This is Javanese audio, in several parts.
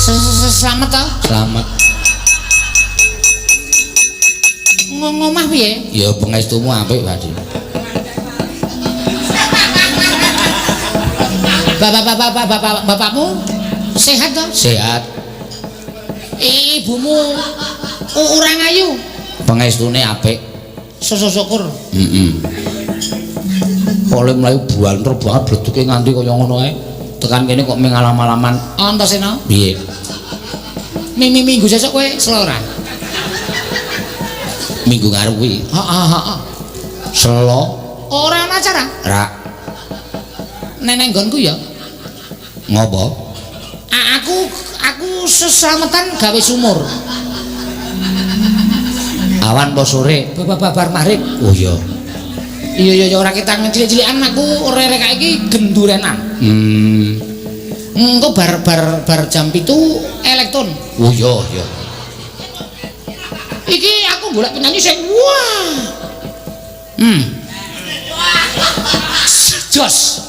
Selamat to? Selamat. Ngomah piye? Ya pengestumu apik, Pak. Bapakmu sehat toh? Sehat. Ibumu urang ayu. Pengestune apik. Syukur. Oleh mlayu buanter banget bleduke nganti kaya ngono ae. Tekan kene kok mengalam-alaman. Antasena? Piye? Minggu sesuk kowe selora. Minggu ngarep kuwi. Heeh. Selo. Ora ana acara. Ra. Neneng nggonku ya. Ngopo? Aku seslametan gawe sumur. Awan po sore. Babar maghrib. Oh iya. Iya ora kita cilik-cilikan aku rerek iki gendurenan. Engko bar jam 7 elektron. Oh iya. Iki aku golek penyanyi sing wah. Jos.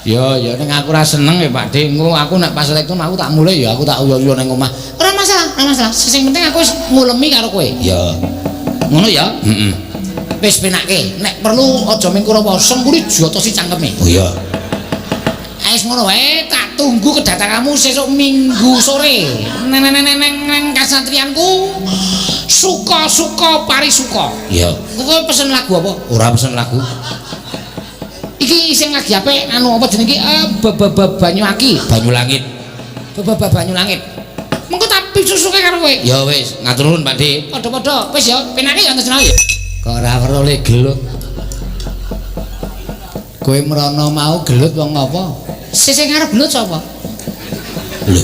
Ya ning aku ora seneng ya Pak De. Engko aku nek pas elektron aku tak mulai ya aku tak uyo-uyo ning omah. Ora masalah. Sing penting aku wis ngulemi karo kowe. Ya. Ngono ya? Heeh. Wis penake. Nek perlu aja minggu rawa sempuri jotosi cangkeme. Oh iya. Wis ngono wae, tak tunggu kedatanganmu sesuk Minggu sore. Neng kasatrianku. Suka parisuka. Iya. Kowe pesen lagu apa? Ora pesen lagu. Iki sing lagi apik anu apa jenenge Banyu Aki. Banyu langit. Banyu langit. Mengko tak pisusuke karo kowe. Ya wis, ngatur nuwun Pak De. Padha-padha. Wis ya, penake ya Antasena ya. Kok ora perlu gelut. Kowe mrono mau gelut wong apa? Sing ngarep gelut sapa? Lho.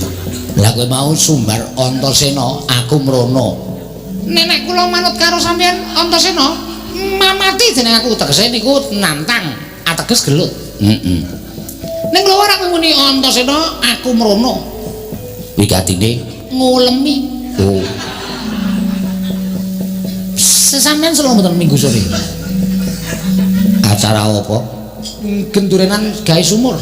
Lah kowe mau sumbar Antasena, aku mrono. Nenek kula manut karo sampean Antasena, mamati jeneng aku tegese niku nantang, ateges gelut. Ning lho ora muni Antasena, aku mrono. Wigatine Ngulemi. oh. Sesampean selo mboten Minggu sore. Acara apa? Gendurenan gawe sumur.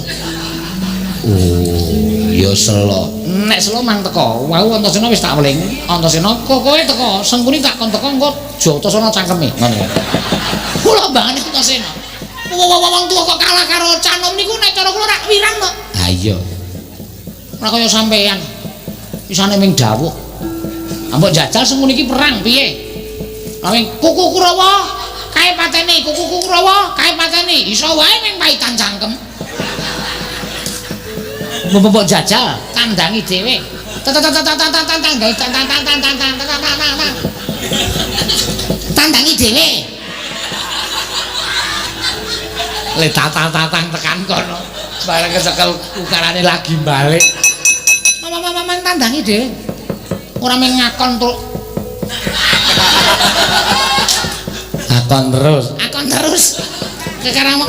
Oh, ya selo. Nek selo mang teko, wau Antasena wis tak weling. Antasena kok kowe teko, sengkuni tak kon teko engko jotosono cangkeme. Ngono ya. Kula banget Antasena. Wong tuwa kok kalah karo canom niku nek cara kula rak wirang kok. Ha iya. Ora kaya sampean. Isane ming dawuh. Ambok jajal sengkuni iki perang piye? Awing kuku Kurawa kae pateni, kuku Kurawa kae pateni. Iso wae ming paitan cangkem. Mbok jajal tandangi dhewe. Tandangi dhewe. Le tatang tekan kono. Bareng kecekel ukarane lagi balik. Mama tandangi dhewe. Ora mung ngakon truk. Akon terus. Kekarang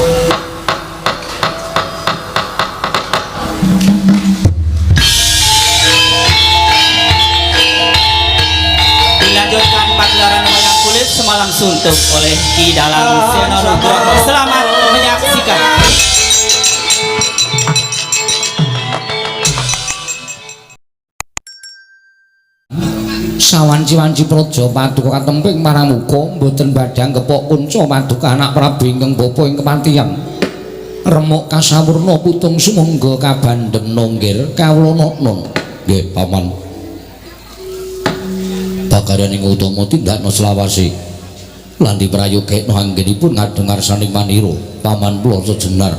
dilanjutkan pagelaran wayang kulit Semalam Suntuk oleh Ki Dalang Seno Nugroho. Selamat menyaksikan. Sawanci-wanci praja paduka katemping paramuka mboten badhe ngepok kunca paduka anak Prabu ingkang bapa ing kematian. Remuk kasawurna putung sumangga kabandhem nonggir kawula nun. Nggih, Paman. Bakaring utama tindakna selawase lan diprayogekna anggenipun ngadheng ngarsaning manira Paman kula sejenar.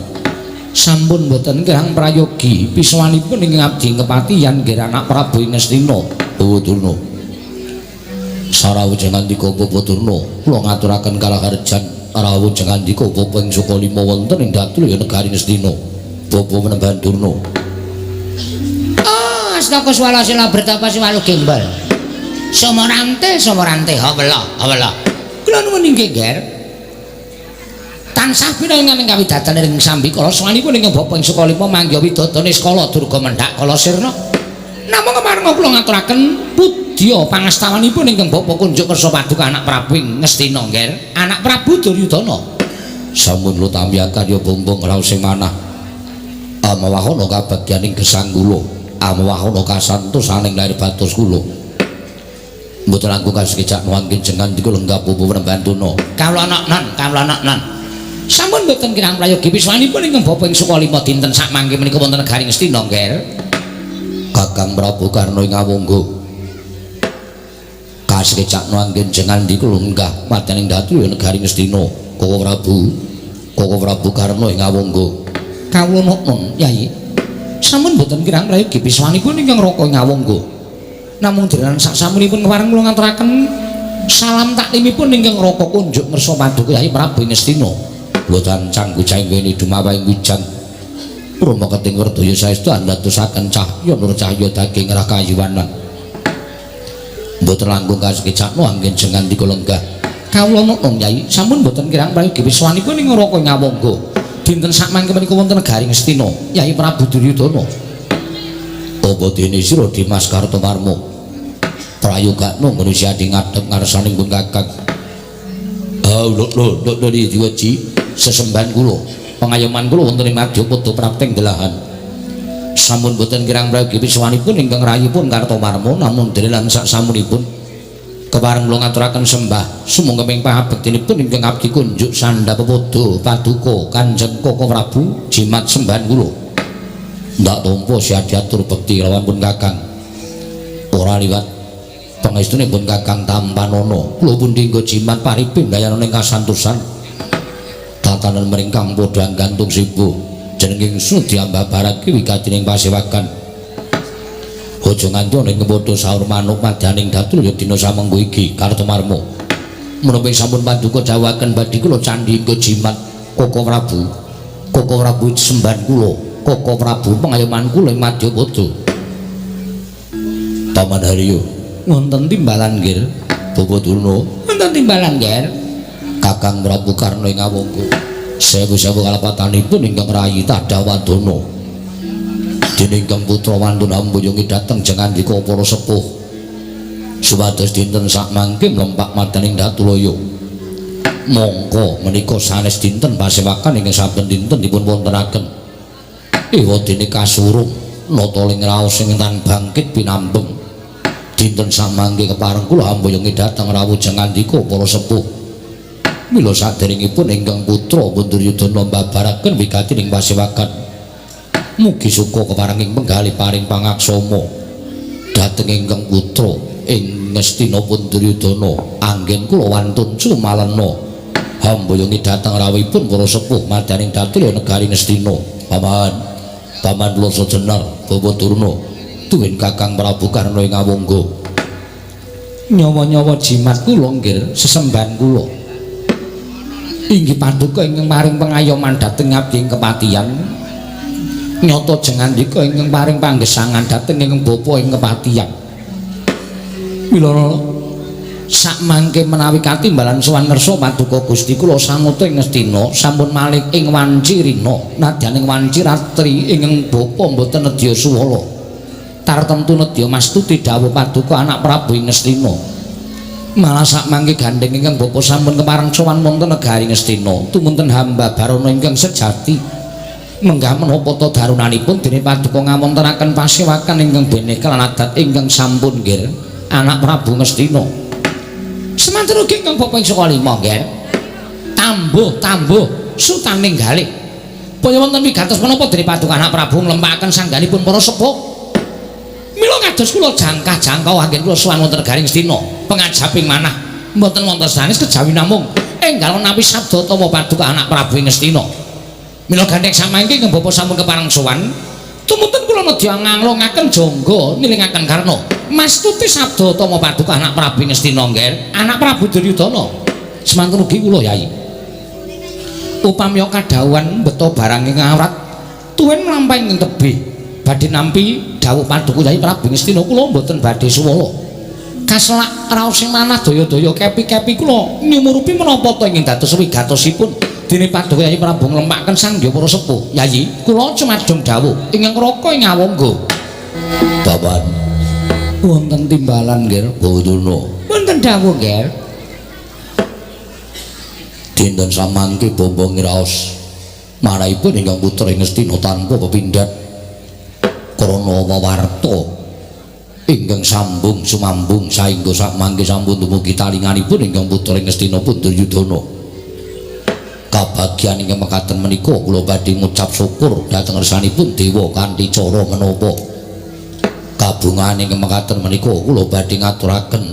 Sampun mboten kirang prayogi piswanipun ing abdi kepatihan nggih anak Prabu ing Ngastina. Durna. Sarawujeng andika Bapa Durna, kula ngaturaken kalaharjan rawujeng andika Bapa ing Sukalima wonten ing Datul ya negari Ngastina. Bapa menemban Durna. oh, astaka swala sila bertapa siwalu gembal. Somorante, hawala. Kula nuwun inggih, Ger. Tansah pinangan ing kawidatan ing sambikala sawanipun ing Bapa ing Sukalima mangya widodane skala durga mendhak kala sirna. Namung kemareng kula ngaturaken pudya pangastawanipun ingkang Bapa kunjuk kersa paduka anak Prabu ing Ngastina, Ger. Anak Prabu Duryudana. Sampun lutamiakan ya bombong raos sing manah. Amawahana kabagyaning gesang kula. amwahono kasantosaning lair batos kula mboten langkung kasekejak nuwangken jenengan dika lenggah pupu Prambandono kawula nan sampun mboten kirang prayogi wiswanipun ingkang bapa ing Sukalima dinten sak mangke menika wonten negari Ngastina nggih Kakang Prabu Karna ing Awangga kasekejak nuwangken jenengan dika lenggah mataning datu ing negari Ngastina Koko Prabu Karna ing Awangga kawula nun Yai sampun mboten kirang prayogi wiswanipun ingkang raka ing Awangga namung derenan saksamunipun kepareng kula ngaturaken salam taklimipun ingkang raka kunjuk ngersa paduka Yai Prabu Ngastina boten canggu cangweni dumawahing wijan Rama keting Werdaya saestu andhatosaken cahya nur cahya daging rakayuwanan boten langkung kasekejak nuwangken jenengan dika lenggah kawula nun Yai sampun mboten kirang prayogi wiswanipun ingkang raka ing Awangga dinten sak mangke menika wonten negari Ngastina Yai Prabu Duryudana apa dene sira Dimas Kartomarmo prayogakno manusia di ngadeg ngarsaning pun Kakang lho diweji sesembahan kula pengayoman kula wonten ing Madyapada prakteng delahan sampun boten kirang prayogi wiswanipun ingkang rayipun Kartomarmo namun derelan saksamunipun kepareng kula ngaturaken sembah sumangga ping pangabektinipun ingkang abdi kunjuk sandha pepodo paduka Kanjeng Koko Prabu jimat sembahan kula ndak tampa siadiatur bekti lawan pun Kakang ora liwat pangestunipun Kakang Tampanono kula pun dinggo jimat paripin dayana ing kasantosan tatanan meringkang padha gantung sibu jenenging Sudi Ambabarake wigatining pasewakan aja nganti ana ing padha saur manuk madaning datul ya dina samengko iki Kartomarmo menapa sampun paduka dawuhaken badhe kula candhi nggo jimat Koko Prabu sembahan kula Koko Prabu pengayoman kula ing Madyapada Taman Haryo wonten timbalan nggih Bapak Durna wonten timbalan nggih Kakang Prabu Karna ing Awangga sewu-sewu kalapatanipun ingkang rayi Tadawadana dene ingkang putra wantun ambuyungi dhateng jengandika para sepuh supados dinten sak mangke mlempak madaning Datulaya mongko menika sanes dinten pasewakan ingkang saben dinten dipun wontenaken Ewa dene kasurung nata ling raos ing tan bangkit pinambeng dinten samangke kepareng kula ambuyungi dhateng rawuh jengandika para sepuh mila saderengipun ingkang putra Duryudana mbabaraken wigatining pasewakan mugi suka keparenging penggalih paring pangaksama dhateng ingkang putra ing Ngastina Duryudana anggen kula wantun sumalena ambuyungi dhateng rawuhipun para sepuh madaning datul negari Ngastina Paman kula sejenar Bapak Durna tuwin Kakang Prabu Karna ing Awangga nyawa-nyawa jimat kula nggih sesembahan kula inggih paduka ingkang maring pengayoman dhateng abdi ing kepatihan nyata jengandika ingkang paring panggesangan dhateng ingkang bapa ing kepatihan mila sak mangke menawi katimbalan sowan ngersa paduka Gusti kula sanguta ing Ngastina sampun malih ing wanci rina nadyan ing wanci ratri ingkang bapa mboten nedya suwala tartemtu nedya mastuti dawuh paduka anak Prabu ing Ngastina malah sak mangke gandeng ingkang bapa sampun kepareng sowan wonten negari Ngastina tumunten hamba barana ingkang sejati menggah menapa ta darunanipun dene paduka ngawontenaken pasewakan ingkang beneka lan adat ingkang sampun nggih anak Prabu Ngastina semanten ugi ingkang bapa ing Sukalima nggih tambuh sutan ninggalih kaya wonten wigatos menapa dene paduka anak Prabu nglempakaken sangganipun para sepuh mila kados kula jangkah-jangkah anggen kula sowan wonten negari Ngastina pangajaping manah mboten wonten sanes kejawi namung enggal menawi sabda tama paduka anak Prabu ing Ngastina mila gandeng samangke ingkang bapa sampun kepareng sowan tumuntun kula nedya nganglongaken jangga nilingaken karna mastuti sabda tama paduka anak Prabu ing Ngastina nggih anak Prabu Duryudana semanten ugi kula Yai upami kadhawuhan beto barang ing awrat tuwin mlampahing ing tebih badhe nampi dawuh paduka Yai Prabu Ngastina kula mboten badhe suwala kaselak raos sing manah daya-daya kepi-kepi kula nyumurupi menapa ta ingkang dados wigatosipun dene paduka Yai Prabu nglempakaken sangya para sepuh Yayi kula cumadung dawuh ingkang raka ing Awangga Bapak wonten timbalan nggih Bapak Durna wonten dawuh nggih dinten samangke bombong raos marahipun ingkang putra ing Ngastina tanpa pepindhat krana wewarta ingkang sambung sumambung saengga samangke sampun dumugi talinganipun ingkang putra Ngastina pun Duryudana. Kabagyan ingkang mekaten menika kula badhe ngucap syukur dhateng ngersanipun dewa kanthi cara menapa. Kabungan ingkang mekaten menika kula badhe ngaturaken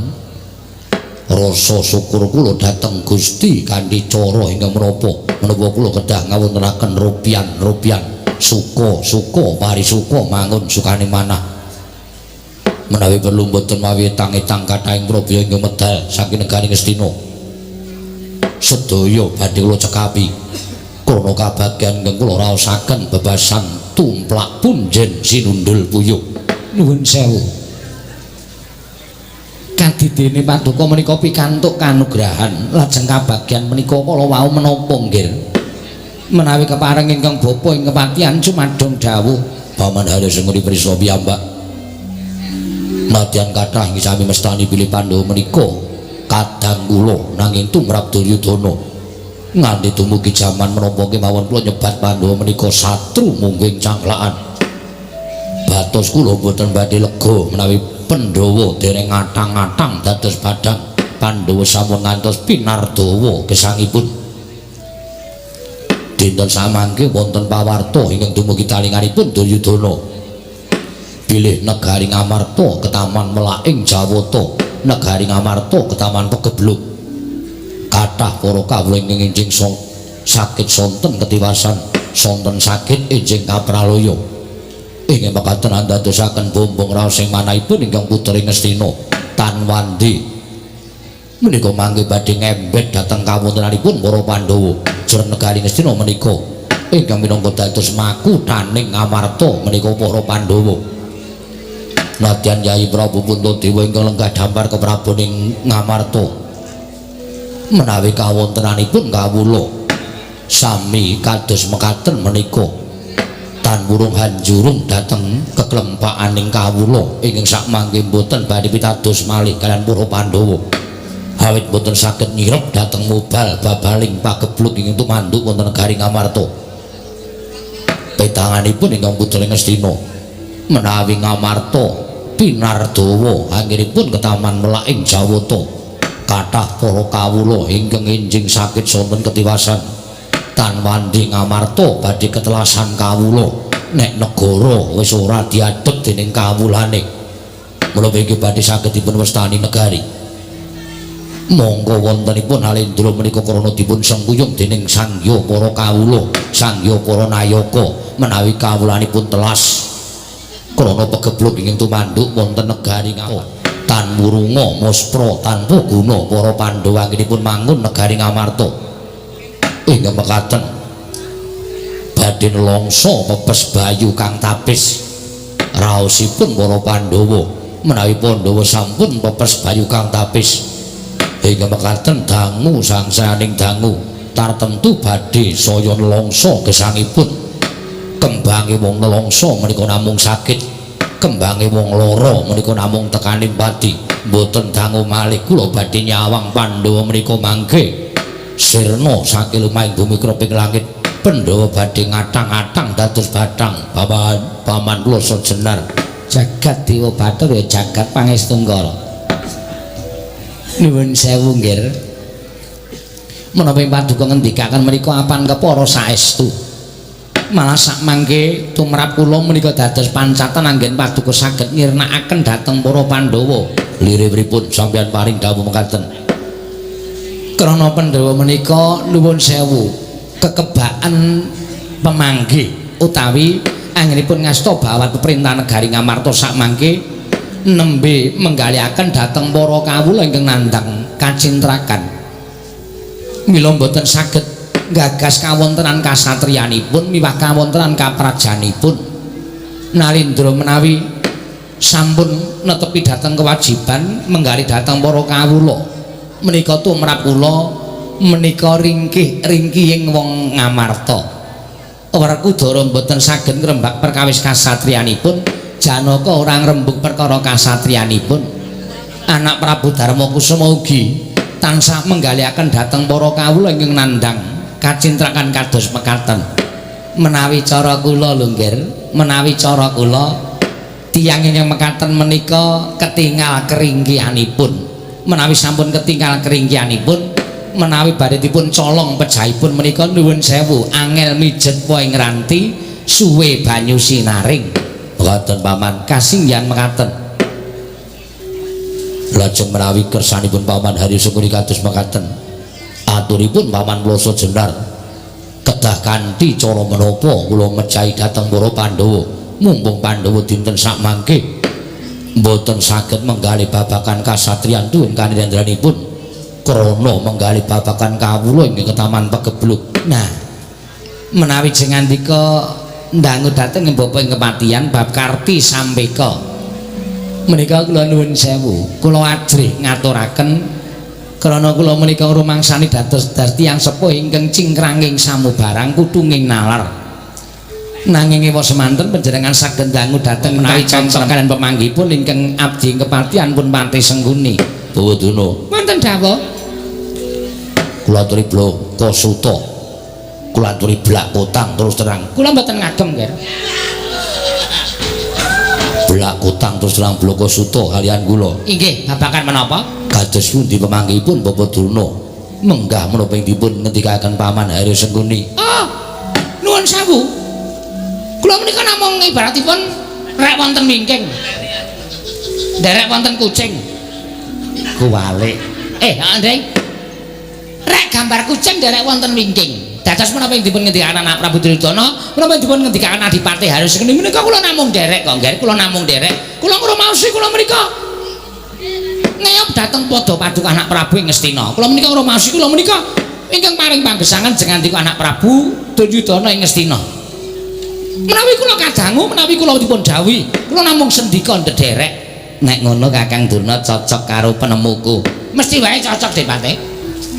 rasa syukur kula dhateng Gusti kanthi cara ingkang menapa kula kedah ngawontenaken rupian suka parisuka mangun sukane manah menawi perlu mboten mawi etang-etang kathahing probya ingkang medal saking negari Ngastina sedaya badhe kula cekapi krana kabagyan ingkang kula raosaken bebasan tumplak punjen sinundul puyuh. Nuwun sewu. Kadidene paduka menika pikantuk kanugrahan lajeng kabagyan menika kala wau menapa nggih menawi kepareng ingkang bapa ing kepatihan cumadong dawuh paman harus nguri prisa piyambak nadyan kathah ing sami mestani bilih Pandhawa menika kadang kula nanging tumrap Duryudana nganti dumugi jaman menapa kemawon kula nyebat Pandhawa menika satru mungguing cangklakan batos kula boten badhe lega menawi Pandhawa dereng ngatang-atang dados badhang Pandhawa sampun ngantos pinardawa gesangipun. Dinten samangke wonten pawarta ingkang dumugi talinganipun Duryudana bilih negari Ngamarta ketaman Melaing Jawata negari Ngamarta ketaman Pegebluk kathah para kawula ingkang enjing sakit sonten ketiwasan sonten sakit enjing kapraloya ingkang mekaten andadosaken bombong raos ing manahipun ingkang putri Ngastina Tanwandi menika mangke badhe ngembet dhateng kawontenanipun para Pandhawa jero negari Ngastina menika ingkang minangka dados makuthaning Ngamarta menika para Pandhawa. Nadyan Yai Prabu Puntadewa ingkang lenggah dampar keprabaning Ngamarta menawi kawontenanipun kawula sami kados mekaten menika tan wurung hanjurung dhateng keklempakaning kawula ingkang sakmangke boten badhe pitados malih kaliyan para Pandhawa. Awit boten saged nyirep dhateng mobal babaling pagebluk ingkang tumanduk wonten negari Ngamarta. Petanganipun ingkang putra Ngastina menawi Ngamarta pinardawa anggenipun ketaman Melaing Jawata kathah para kawula ingkang enjing sakit sonten ketiwasan Tanwandi Ngamarta badhe ketelasan kawula nek negara wis ora diadhep dening kawulane mula inggih badhe saged dipun wastani negari. Monggo wontenipun Alendra menika krana dipun sengkuyung dening sangya para kawula, sangya para nayaka menawi kawulanipun telas krana pegebluk ingkang tumanduk wonten negari Ngamarta. Tan murunga muspra tanpa guna para Pandhawa anggenipun mangun negari Ngamarta. Ingkang mekaten badhe nelangsa pepes bayu kang tapis raosipun para Pandhawa menawi Pandhawa sampun pepes bayu kang tapis ingkang mekaten dangu sangsaning dangu tartemtu badhe saya nelangsa gesangipun kembange wong nelangsa menika namung sakit kembange wong lara menika namung tekaning pati mboten dangu malih kula badhe nyawang Pandhawa menika mangke sirna saking lumahing bumi kroping langit Pandhawa badhe ngatang-atang dados bathang paman kula sejenar jagat Dewa Bathara ya jagat Pangestu. Nuwun sewu nggih. Menapa paduka ngendikaken menika apan kepara saestu. Malah sakmangke tumrap kula menika dados pancatan anggen paduka saged nyirnakaken dhateng para Pandhawa. Liripun sampeyan paring dawuh mekaten. Krana Pandhawa menika nuwun sewu kekebaan pemanggih utawi anggenipun ngasta bawat perintah negari Ngamarta sakmangke nembe menggalihaken dhateng para kawula ingkang nandhang kacintrakan. Mila boten saged gagas kawontenan kasatriyanipun miwah kawontenan kaprajanipun. Nalindra menawi sampun netepi dhateng kewajiban menggali dhateng para kawula menika tumrap kula menika ringkih-ringkihing wong Ngamarta. Werkudara boten saged ngrembak perkawis kasatriyanipun. Janaka ora ngrembug perkara kasatriyanipun. Anak Prabu Darmakusuma ugi tansah menggalihaken dhateng para kawula ingkang nandhang kacintrakan kados mekaten. Menawi cara kula lho nggih, menawi cara kula tiyang ingkang mekaten menika ketingal keringkianipun. Menawi sampun ketingal keringkianipun, menawi badhe dipun colong pejahipun menika nuwun sewu angel mijet poe ngranti suwe banyu sinaring. Boten paman kasinggihan mekaten. Lajeng menawi kersanipun paman Hari Sukuri kados mekaten. Aturipun paman Plasa Jenar kedah kanthi cara menapa kula mejahi dhateng para Pandhawa. Mumpung Pandhawa dinten sak mangke mboten saged menggali babagan kasatriyan tuwin kanindranipun krana menggali babagan kawula ing Ketaman Pagebluk. Nah, menawi jeneng andika ndangu dhateng Bapak ing kematian bab Karti Sampeka menika kula nuwun sewu kula ajrih ngaturaken krana kula menika rumangsani dados tiyang sepuh ingkang cingkranging samubarang kutunging nalar. Nanging ewa semanten panjenengan saged ndangu dhateng menawi cocok kaliyan pemanggihipun ingkang abdi ing kepatihan pun Pati Sengguni. Bawaduna. Wonten dawuh. Kula aturi bloko suta. Kula aturi blak kotang terus terang. Kula mboten ngagem, Nger. Blak kotang terus terang bloko suta kaliyan kula. Inggih, babakan menapa? Kados pundi pemanggihipun Bapak Durna? Menggah menapa ing dipun ngendikaken Paman Hari Sengguni. Oh, nuwun sewu. Kula menika namung ibaratipun rek wonten wingking. Derek wonten kucing. Kuwalik. Ndeng. Rek gambar kucing derek wonten wingking. Dados menapa ing dipun ngendikaken Anak Prabu Duryudana, menapa dipun ngendikaken Adipati Hari Sengguni menika kula namung derek kok, nggih. Kula namung derek. Kula ngrumaosi kula menika ngeyop dhateng pada paduka Anak Prabu ing Ngastina. Kula menika ngrumaosi kula menika ingkang paring panggesangan jeneng andika Anak Prabu Duryudana ing Ngastina. Menawi kula kadangu, menawi kula dipun dawuhi, kula namung sendika ndederek. Nek ngono Kakang Durna cocok karo penemuku. Mesti wae cocok, Depate.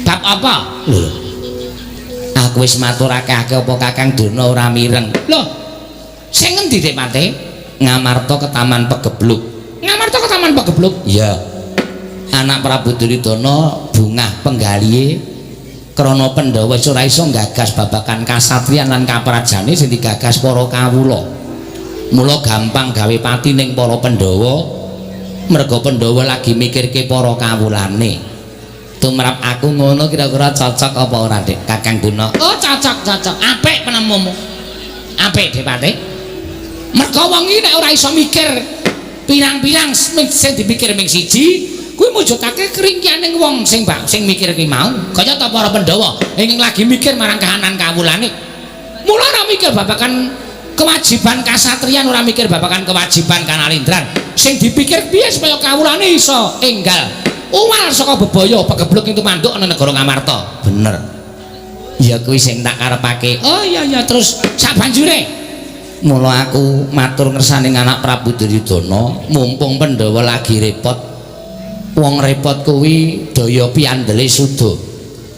Bab apa? Lho. Aku wis maturake apa Kakang Durna ora mireng. Lho. Sing ngendi, Depate? Ngamarta ke Taman Pagebluk. Ngamarta ke Taman Pagebluk? Iya. Anak Prabu Duryudana bungah penggalihe krana Pandhawa ora iso nggagas babagan kasatriyan lan kaprajane sing digagas para kawula. Mula gampang gawe pati ning para Pandhawa merga Pandhawa lagi mikirke para kawulane. Tumrap aku ngono kira-kira cocok apa ora, Dik? Kakang Durna. Oh, cocok. Apik penemumu. Apik, Depate. Merga wong iki nek ora iso mikir pirang-pirang sing dipikir ming siji, kuwi mujudake keringkianing wong sing mikir ki mau kaya ta para Pandhawa ingkang lagi mikir marang kahanan kawulane. Mula ora mikir babagan kewajiban kasatriyan, ora mikir babagan kewajiban kanalindran. Sing dipikir piye supaya kawulane iso enggal uwal saka bebaya Pagebluk ing tumanduk ana negara Ngamarta. Bener. Ya kuwi sing tak karepake. Oh iya terus sabanjure mula aku matur ngersani Anak Prabu Duryudana mumpung Pandhawa lagi repot. Wong repot kuwi daya piandele suda.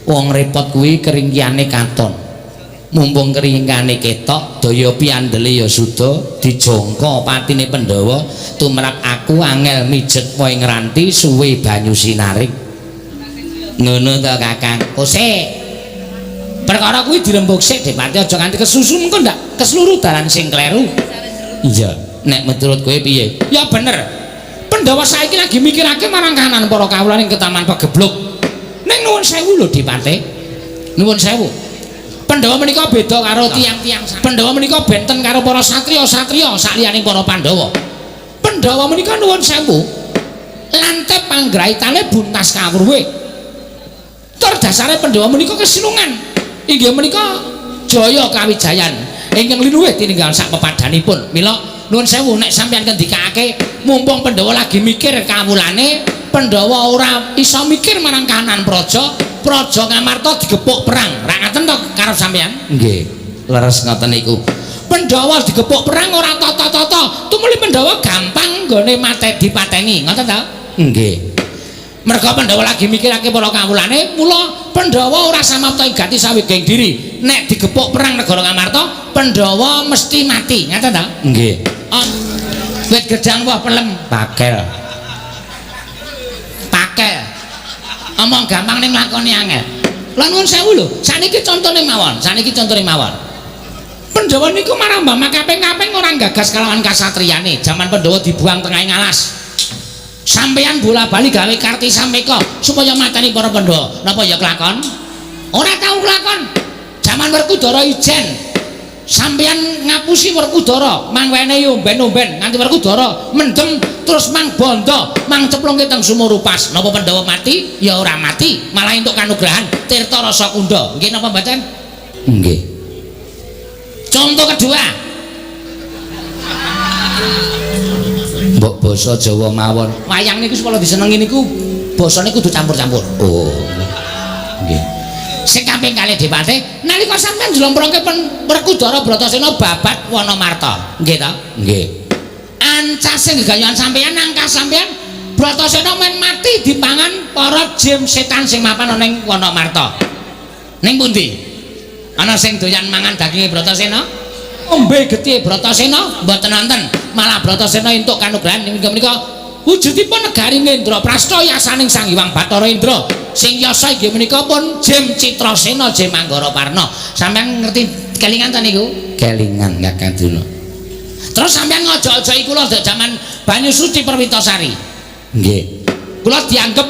Wong repot kuwi keringkiane katon. Mumpung keringkane ketok, daya piandele ya suda, dijangka patine Pandhawa tumrap aku angel mijet poe ngranti suwe banyu sinaring. Ngono to, Kakang. Kosek. Perkara kuwi dirembug sik, Depati, aja nganti kesusu mengko ndak kesluru dalan sing kleru. Iya, nek menurut kowe piye? Ya bener. Pandhawa saiki lagi mikirake marang kahanan para kawula ning Ketaman Pagebluk. Ning nuwun sewu lho, Dipate. Nuwun sewu. Pandhawa menika beda karo tiyang-tiyang. Pandhawa menika benten karo para satriya-satriya sakliyaning para Pandhawa. Pandhawa menika nuwun sewu. Lantep panggraitane buntas kawruhe. Tur dasare Pandhawa menika kesinungan. Inggih menika jaya kawijayan ingkang linuwih tininggal sak pepadanipun. Mila nuwun sewu nek sampeyan ngendikake mumpung Pandhawa lagi mikir kawulane, Pandhawa ora iso mikir marang kahanan praja Ngamarta digepuk perang. Ra ngaten to karo sampeyan? Nggih, leres ngoten niku. Pandhawa digepuk perang ora tata-tata, tumuli Pandhawa gampang nggone dipateni, ngoten to? Nggih. Merga Pandhawa lagi mikirake para kawulane, mula Pandhawa ora samapta gati saweging diri. Nek digepuk perang negara Ngamarta, Pandhawa mesti mati, ngoten to? Nggih. Wit gedang wah pelem pakel. Omong gampang ning lakoni angel. Lah nuwun sewu lho, saniki contone mawon, Pandhawa niku marambah kaping-kaping ora gagas kalawan kasatriyane. Jaman Pandhawa dibuang tengahing alas. Sampeyan bola-bali gawe karti sampeka supaya mateni para Pandhawa. Napa ya kelakon? Ora tau kelakon. Jaman Werkudara ijen. Sampeyan ngapusi Werkudara, mang wenehi omben-omben nganti Werkudara mendem terus mang bondo, mang ceplungke teng sumur upas. Napa Pandhawa mati? Ya ora mati, malah entuk kanugrahan tirta rasa kunda. Nggih napa mboten? Nggih. Contoh kedua. Mbok basa Jawa mawon. Wayang niku kula disenengi niku basane kudu campur-campur. Oh. Nggih. Sing kaping kalih Depate nalika sampeyan njlomprongke Werkudara Bratasena babat Wanamarta. Nggih ta? Nggih. Ancasing gegayohan sampeyan nangka sampeyan Bratasena men mati dipangan para jin setan sing mapan ana ning Wanamarta. Ning pundi? Ana sing doyan mangan daginge Bratasena? Ombe getih Bratasena mboten wonten. Malah Bratasena entuk kanugrahan ing menika wujudipun negari Indra Prasta yasaning Sang Hyang Bathara Indra sing yasa inggih menika pun Jem Citrasena Jem Anggaraparna. Sampeyan ngerti kelingan ta niku? Kelingan Kakang Duna. Terus sampeyan ngojo-ojoki kula dak jaman banyu suci Perwitasari. Nggih. Kula dianggep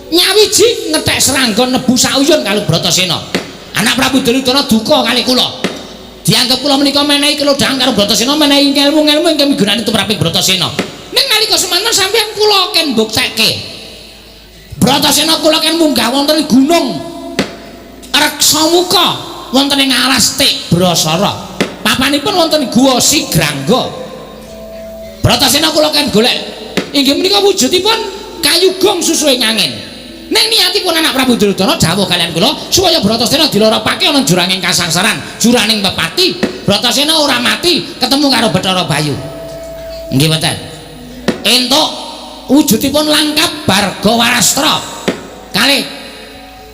nyawiji ngetek serangga nebu sauyun kali Bratasena. Anak Prabu Duryudana duka kali kula. Dianggep kula menika menehi kelodhangan karo Bratasena, menehi ilmu-ilmu ingkang migunani tumraping Bratasena. Ning nalika semanten sampeyan kula ken mbuktekke. Bratasena kula ken munggah wonten ing gunung Reksamuka, wonten ing alas Tik Brasara. Papanipun wonten ing Guwa Sigrangga. Bratasena kula ken golek inggih menika wujudipun kayugong susuhe angin. Ning niatipun anak Prabu Duryudana dawuh kalian kula supaya Bratasena diloropake ana juranging kasangsaran, juraning pepati. Bratasena ora mati ketemu karo Bathara Bayu. Nggih mboten. Entuk wujudipun langkap Bargawarastra kalih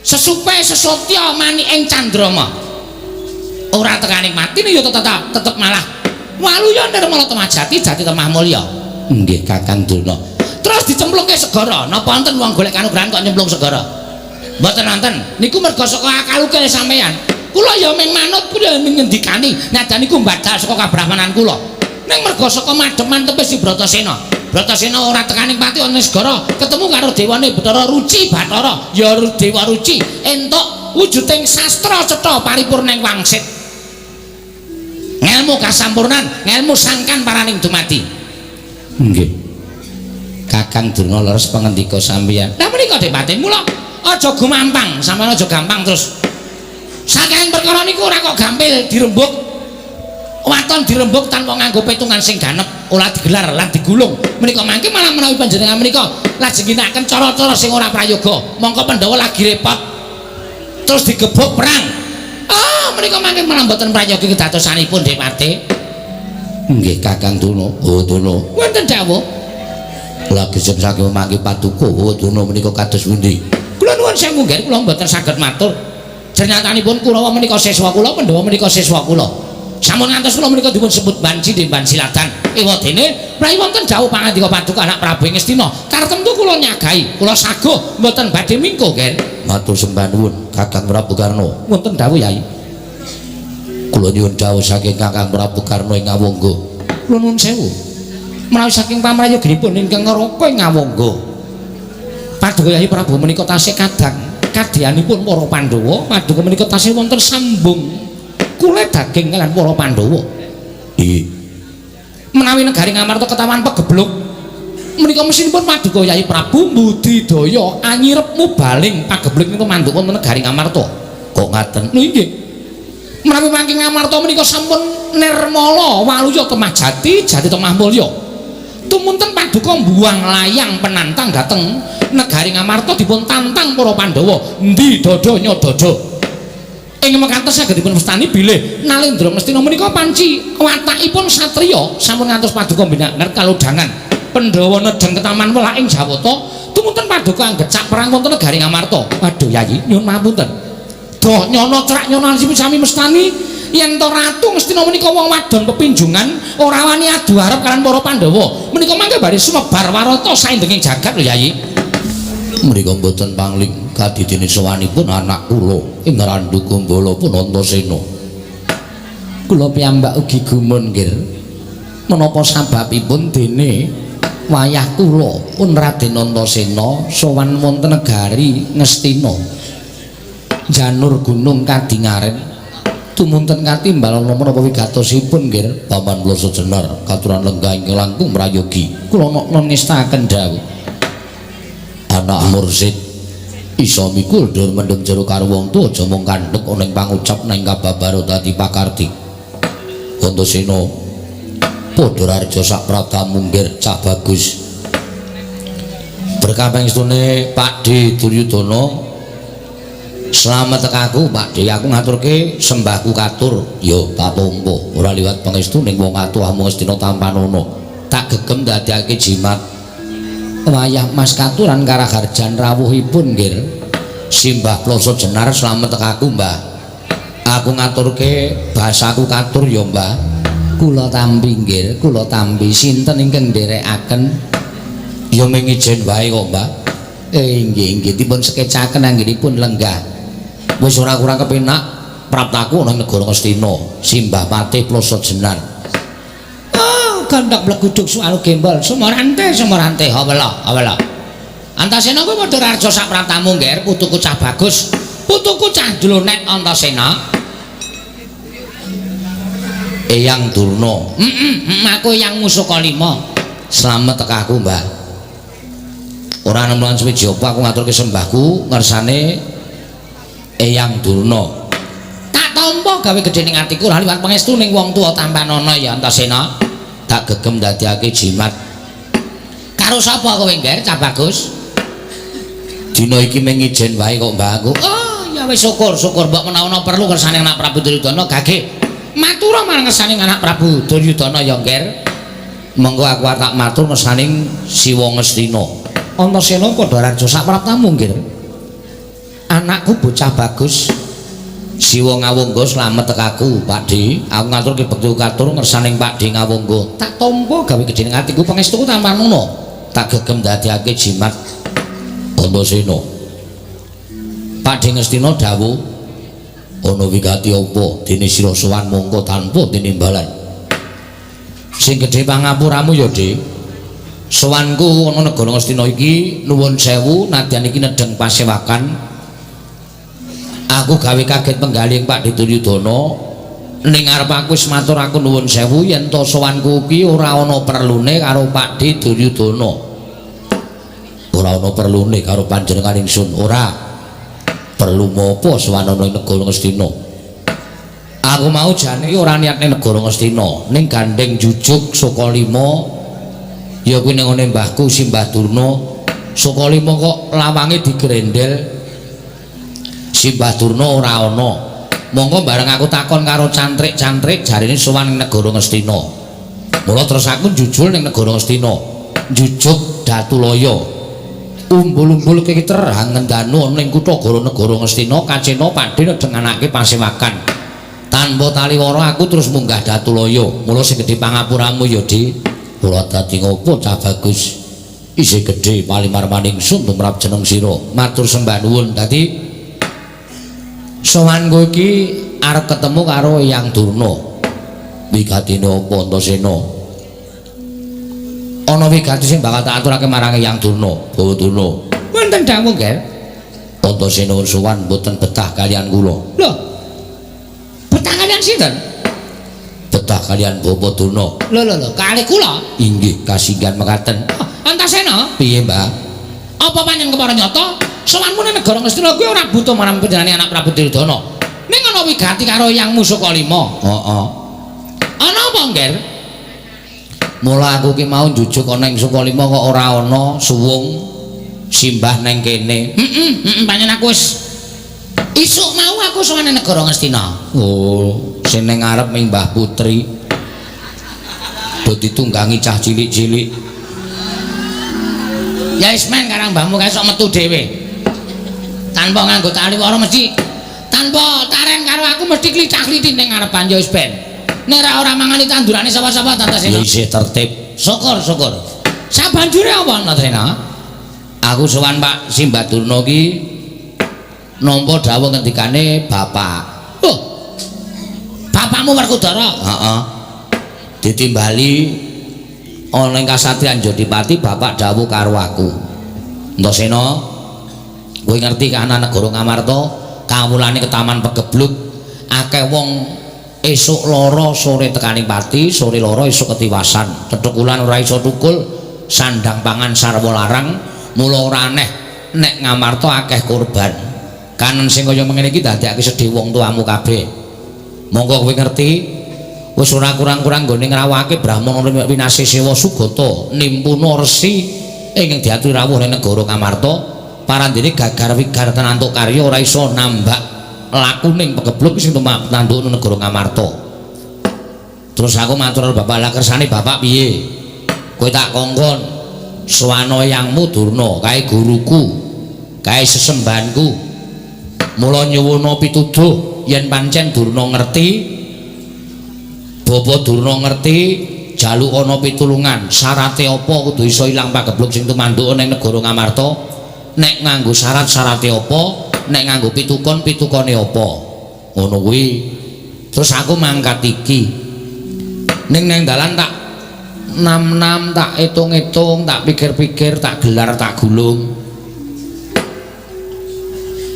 sesupe sesotya mani ing Candrama. Ora tekaning mati ya tetep malah waluya nirmala temajati jati temah mulya. Nggih Kakang Duna. Terus dicemplungke segara. Napa wonten wong golek kanugrahan kok nyemplung segara? Mboten wonten. Niku merga saka akaluke sampeyan. Kula ya mung manut kula ngendikani nadan niku mbadal saka kabrahmanan kula. Ning merga saka mademan tepis Bratasena. Bratasena ora tekaning pati ana segara ketemu karo dewane Bathara Ruci Bathara ya Dewa Ruci entuk wujuding sastra cetha paripurning wangsit. Ngelmu kasampurnan, ngelmu sangkan paraning dumadi. Nggih. Kakang Durna leres pangendika sampeyan. Lah menika Depate mula aja gumampang, sampeyan aja gampang terus. Saking perkara niku ora kok gampil dirembuk. Waton dirembuk tanpa nganggo petungan sing ganep, ora digelar lan digulung. Menika mangke malah menawi panjenengan menika lajeng ginakaken cara-cara sing ora prayoga. Mongko Pandhawa lagi repot. Terus digebuk perang. Menika mangke malah mboten prayoga kedatosanipun Depate. Nggih Kakang Duna. Oh Duna. Wonten dawuh. Lagi saking mangke patuko. Oh Duna menika kados pundi? Kula nuwun sewu nggih kula mboten saged matur. Jernyatanipun Kurawa menika siswa kula, Pandhawa menika siswa kula. Sampun ngantos kula menika dipun sebut banci di Bansiladan. Ewadene prai wonten dawuh pangandika paduka anak Prabu Ngastina. Tartemtu kula nyagahi, kula saguh mboten badhe mingko, Gen. Matur sembah nuwun Kakang Prabu Karna. Wonten dawuh Yai. Kula nyuwun dawuh saking Kakang Prabu Karna ing Ngawangga. Kula nuwun sewu. Menawi saking pamrayoginipun ingkang ngaraka ing Ngawangga. Paduka Yai Prabu menika tasih kadang kadhianipun para Pandhawa, paduka menika tasih wonten sambung kulit daging kalian para Pandhawa. Nggih. Menawi negari Ngamarta ketahuan pegebluk menika mesinipun paduka Yai Prabu mbudidaya anyirep mubaling pagebluk niku manduk wonten negari Ngamarta. Kok ngaten? Lho nggih. Menawi mangke Ngamarta menika sampun nirmala waluya temah jati, jati temah mulya. Tumunten paduka mbuang layang penantang dhateng negari Ngamarta dipun tantang para Pandhawa. Endi dada nyadada. Ing mekaten saged dipun mestani bilih Nalendra Ngastina menika panci watakipun satriya sampun ngantos paduka mbinangan kalodhangan Pandhawa nedheng ketaman welah ing Jawata tumunten paduka anggecak perang wonten negari Ngamarta. Waduh Yayi nyuwun mapunten. Doh nyono cerak nyono sami mestani yen to Ratu Ngastina menika wong wadon pepinjungan ora wani adu arep kalian para Pandhawa. Menika mangke badhe sumebar warata saindenging jagat lho Yayi. Mrika mboten pangling kadidene sowanipun anak kula ing Randu Kumbala pun Antasena. kula piyambak ugi gumun nggih menapa sababipun dene wayah kula pun Raden Antasena sowan wonten negari Ngastina janur gunung Kadingaren tumunten katimbal menapa wigatosipun nggih Paman kula sejenar katuran lenggah ingkang langkung prayogi kula ngestaken dawuh anak mursid iso mikul dur mendem jero karo wong tuwa aja mung kandhek ana ing pangucap nang kababaro dadi pakarti Antasena padha raja sak pratamu nggih cah bagus berkah pangestune Pakde Duryudana selamat tekaku Pakde aku ngaturke sembahku katur yo tak tampa ora liwat pangestu ning wong atuh amung Astina Tampanono tak gegem dadekake jimat wayah mas katuran karaharjan rawuhipun nggih simbah ploso jenar selamat tekaku Mbah aku ngaturke basaku katur ya Mbah kula tampi nggih kula tampi sinten ingkang nderekaken ya mung ijen wae kok Mbah nggih dipun sekecaken anggenipun lenggah wis ora kurang kepenak praptaku ana negara Ngastina simbah patih ploso jenar gandak bleguduk soal gembol semorante hawala Antasena kuwi padha raja sak pratamu nggih putuku cah bagus putuku cah Dlonet Antasena Eyang Durna aku Eyang Musukalima selamat tekaku Mbah ora nemuan suwe japa aku ngaturke sembahku ngersane Eyang Durna tak tampa gawe gedhe ning atiku ora liwat pangestu ning wong tuwa Tampanono ya Antasena tak gegem dadekake jimat karo sapa kowe nggih cah bagus dina iki mung ijen wae kok Mbah aku oh ya wis syukur mbok menawa perlu kersane anak Prabu Duryudana gage matur marang kersane anak Prabu Duryudana ya nggih mengko aku tak matur kersane Siwa Ngastina Antasena padha raja sak pratamu nggih anakku bocah bagus Siwa Ngawungga slamet tekaku Pakde aku ngaturke bekti katur ngersaning Pakde Ngawungga tak tampa gawe gedhe ning atiku pangestuku Tampanono tak gegem dadekake jimat Antasena Pakde Ngastina dawuh ana wigati apa dene sira sowan mongko tanpa tinimbalan sing gedhe pangapuramu ya Dik sowanku ana negara Ngastina iki nuwun sewu nadyan iki nedeng pasewakan aku gawe kaget penggaling Pakde Duryudana ning arep aku wis matur aku nuwun sewu yen to sowanku iki ora ana perlune karo Pakde Duryudana ora ana perlune karo panjenengan ingsun ora perlu apa sowan ana ing negara Ngastina aku mau jane ora niat ning negara Ngastina ning gandeng jujuk Sukalima ya kuwi ning ngene mbahku Simbah Durna Sukalima kok lawange digrendel Simbah Durna ora ana monggo bareng aku takon karo cantrik-cantrik jarine sowan ning negara Ngastina mula terus aku jujul ning negara Ngastina jujuk Datulaya umbul-umbul iki terhang ngendanu ning kutha negara Ngastina kacena Pakde nedhenganake pasewakan tanpa taliwara aku terus munggah Datulaya mula sing gedhe pangapuramu ya Dik kula dadi ngopo cah bagus isih gedhe palimar maningsun tumrap jeneng sira matur sembah nuwun dadi sowanku iki arep ketemu karo Eyang Durna wigatine apa Antasena ana wigati sing bakal tak aturake marang Eyang Durna Bawa Durna wonten dawuh nggih Antasena sowan mboten betah kalian kula lho betah kalian sinten betah kalian Bawa Durna lho kalih kula inggih kasinggihan mekaten Antasena piye Mbah apa panjenengan kepara nyata sowanmu ning negara Ngastina kuwi ora butuh marang panjenengane anak Prabu Duryudana ning ana wigati karo Eyang Musukalima heeh ana apa nggih mula aku ki mau njujuk ana ing Sukalima kok ora ana suwung simbah neng kene panjenengan aku wis isuk mau aku sowan ning negara Ngastina oh sing ning ngarep ming Mbah Putri do ditunggangi cah cilik-cilik ya wis men karang mbahmu kae sok metu dhewe tanpa nganggo taliwara mesti tanpa taren karo aku mesti klicak-klitik ning ngarepan ya wis ben nek ora mangani tandurane sapa-sapa Antasena ya isih tertib syukur sabanjure apa Antasena aku sowan Pak Simbah Durna ki nampa dawuh ngendikane bapak oh Bapakmu Werkudara? Heeh. Ditimbali ana ing kasatriyan Jodipati bapak dawuh karo aku. Antasena, kowe ngerti kahanan negara Ngamarta, kawulane ke Taman Pegebluk, akeh wong esuk lara sore tekaning pati, sore lara esuk ketiwasan. Cethekulan ora iso tukul, sandang pangan sarwa larang, mula ora aneh nek Ngamarta akeh korban. Kanen sing kaya mengene iki dadekake sedih wong tuamu kabeh. Monggo kowe ngerti, wis ora kurang-kurang nggone ngrawake Brahmana Winasih Sewa Sugata nimpuna resi ing diatur rawuh ning negara Ngamarta. Parandene gagar wigar tenantuk karya ora iso nambak lakuning Pegebluk sing tumak tanduk negara Ngamarta. Terus aku matur bapak lah kersane bapak piye? Kowe tak kongkon swana yangmu Durna kae guruku, kae sesembahanku. Mula nyuwuna pituduh yen pancen Durna ngerti, Bapa Durna ngerti jaluk ana pitulungan. Syarate apa kudu iso ilang Pagebluk sing tumanduk ning negara Ngamarta? Nek nganggo syarat-syarate apa, nek nganggo pitukon-pitukone apa. Ngono kuwi. Terus aku mangkat iki. Ning dalan tak nam-nam, tak itung-itung, tak pikir-pikir, tak gelar, tak gulung.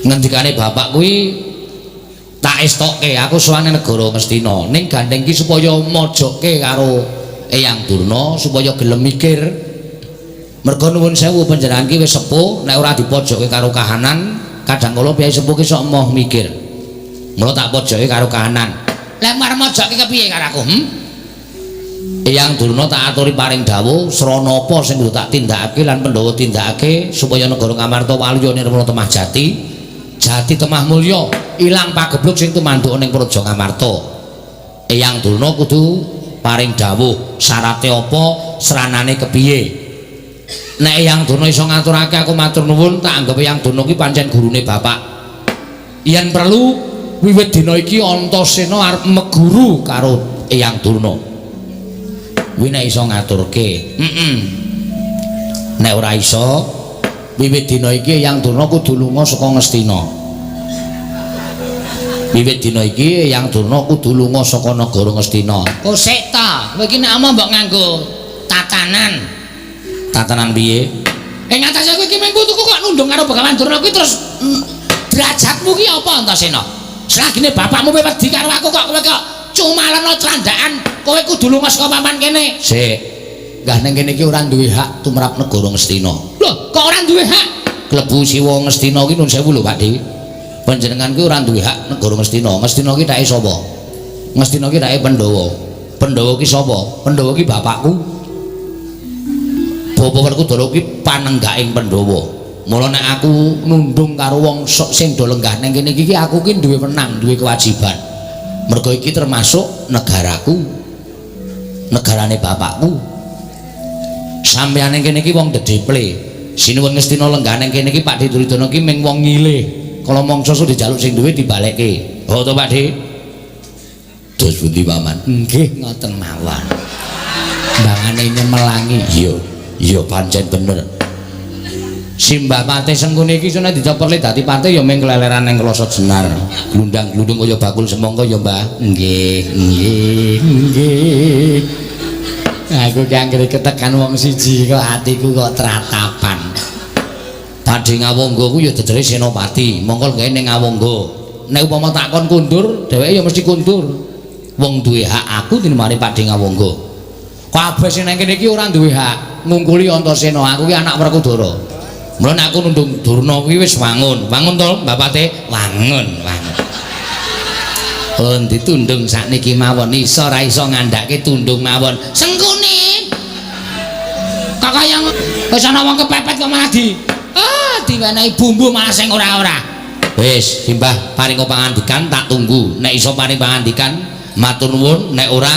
Ngendikane bapak kuwi tak estokke aku sowane negara Ngastina. Ning gandeng ki supaya mojoke karo Eyang Durna supaya gelem mikir. Mergo nuwun sewu panjenengan ki wis sepuh, nek ora dipojoke karo kahanan, kadang kala piyai sepuh ki sok moh mikir. Mula tak pojoke karo kahanan. Lek marep mojoke kepiye karo aku? Eyang Durna tak aturi paring dawuh, srana apa sing kudu tak tindakake lan Pandhawa tindakake supaya negara Ngamarta waluya nirmala temah jati, jati temah mulya, ilang Pagebluk sing tumanduk ning Praja Ngamarta. Eyang Durna kudu paring dawuh, syarate apa, seranane kepiye. Nek Eyang Durna iso ngaturake aku matur nuwun, tak anggap Eyang Durna ki pancen gurune bapak. Yen perlu wiwit dina iki Antasena arep meguru karo Eyang Durna. Kuwi nek iso ngaturke. Nek ora iso wiwit dina iki Eyang Durna kudu lunga saka Ngastina. Wiwit dina iki Eyang Durna kudu lunga saka negara Ngastina. Kok sik ta, kowe iki nek ama mbok nganggo tatanan. Tatanan piye? Ing atase kowe iki mengko tuku kok nundung karo Begawan Durna kuwi terus derajatmu ki apa Antasena? Selagine bapakmu wedi karo aku kok kowe kok cumalana clandaan, kowe kudu lunga saka paman kene. Sik. Enggah ning kene iki ora duwe hak tumrap negara Ngastina. Lho, kok ora duwe hak? Klebu Siwa Ngastina ki nun sewu lho Pakde. Panjenengan ki ora duwe hak negara Ngastina. Ngastina ki dake sapa? Ngastina ki dake Pandhawa. Pandhawa ki sapa? Pandhawa ki bapakku. Bapa Werkudara ki panenggaking Pandhawa. Mula nek aku nundung karo wong sing do lenggah ning kene iki aku ki duwe wenang, duwe kewajiban. Mergo iki termasuk negaraku. Negarane bapakku. Sampeyan ning kene iki wong dedeple. Sinuwun Ngastina lenggah ning kene iki Pakde Duryudana ki ming wong ngilih. Kala mangsa dijaluk sing duwe dibalekke. Oh to Pakde? Dos pundi paman? Nggih, ngoten mawon. Mbangane nyemelangi. Iya pancen bener. Simbah Pate Sengkune iki sune dicoperle dadi pate ya ming keleleran ning Kloso Jenar. Glundang-glundung kaya bakul semangka ya, Mbah. Nggih. Aku ki anggere ketekan wong siji kok atiku kok tratapan. Padhe Ngawangga ku ya dedere Senopati, mongko gawe ning Ngawangga. Nek upama takon kundur, dheweke ya mesti kundur. Wong duwe hak aku tinimari Padhe Ngawangga. Kabeh sing nang kene iki ora duwe hak ngungkuli Antasena. Aku ki anak Werkudara. Mula nek aku nundung Durna kuwi wis wangun. Wangun to, Mbak Pate? Wangun. Oh, ditundung sakniki mawon iso ra iso ngandhake tundung mawon. Sengkune. Kok kaya wis ana wong kepepet kok malah diwenehi bumbu malah sing ora-ora. Wis, Simbah paring pangandikan tak tunggu. Nek iso paring pangandikan matur nuwun, nek ora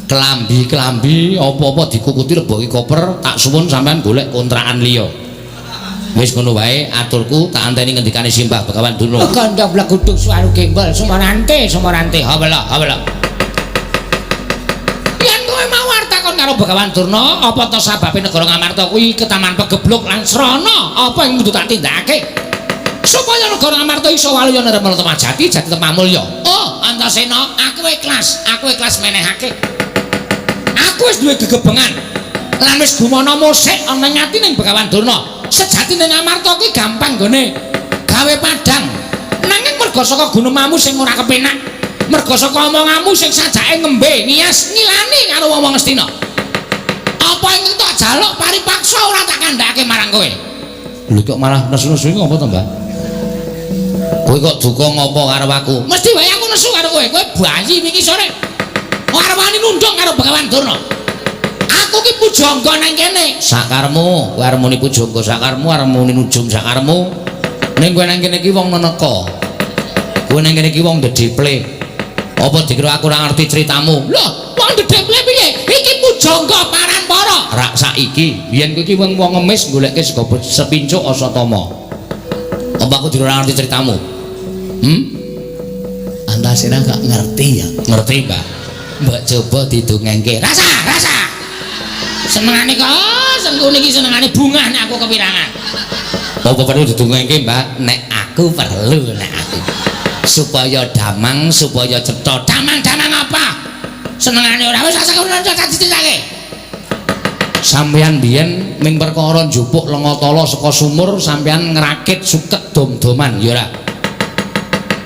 kelambi apa-apa dikukuti leboki koper, tak suwun sampean golek kontrakan liya. Wis ngono wae aturku, tak anteni ngendikane Simbah Begawan Durna. Kandha blaguduk suara gembel sumarante. Habala. Yen kowe mau takon karo Begawan Durna, apa to sababe negara Ngamarta kuwi ke Taman Pegebluk lan srana, apa yang kudu tak tindakake supaya negara Ngamarta iso waluya nirmala temah jati temah mulya. Oh, Antasena, aku ikhlas menehake. Aku wis duwe gegebengan. Lan wis gumana musik ana nyati ning Begawan Durna. Sejatine Ngamarta kuwi gampang gone gawe padhang. Nanging merga saka gunemamu sing ora kepenak, merga saka omonganmu sing sajake ngembe ngias ngilani karo wong Ngastina. Apa ing tak jaluk paripaksa ora tak kandhake marang kowe. Lho kok malah nesu-nesu ngopo to, Mbah? Kowe kok duka ngopo karo aku? Mesti wae aku nesu karo kowe. Kowe bayi iki sore. Ora wani nundung karo Begawan Durna. Aku ki pujangga nang kene. Sakarmu, kowe arep muni pujangga sakarmu, arep muni nujung sakarmu. Ning kowe nang kene iki wong neneka. Kowe nang kene iki wong dedeple. Apa dikira aku ora ngerti ceritamu? Lho, wong dedeple piye? Iki pujangga Paranpara. Rak saiki, biyen kowe iki wong ngemis goleke sego sepincuk Asatama. Apa aku dikira ora ngerti ceritamu? Antasena gak ngerti ya. Ngerti, Mbak? Mbak coba didongengke. Rasa. Senengane kok, sengkune iki senengane bungah nek aku kepirangan. Apa perlu didongengke, Mbak? Nek aku perlu nek aku. Supaya damang, supaya cetha. Damang apa? Senengane ora wis rasa kuwi tak dicitake. Sampeyan biyen ming perkara njupuk lenga tala saka sumur sampeyan ngrakit suket dom-doman ya ora.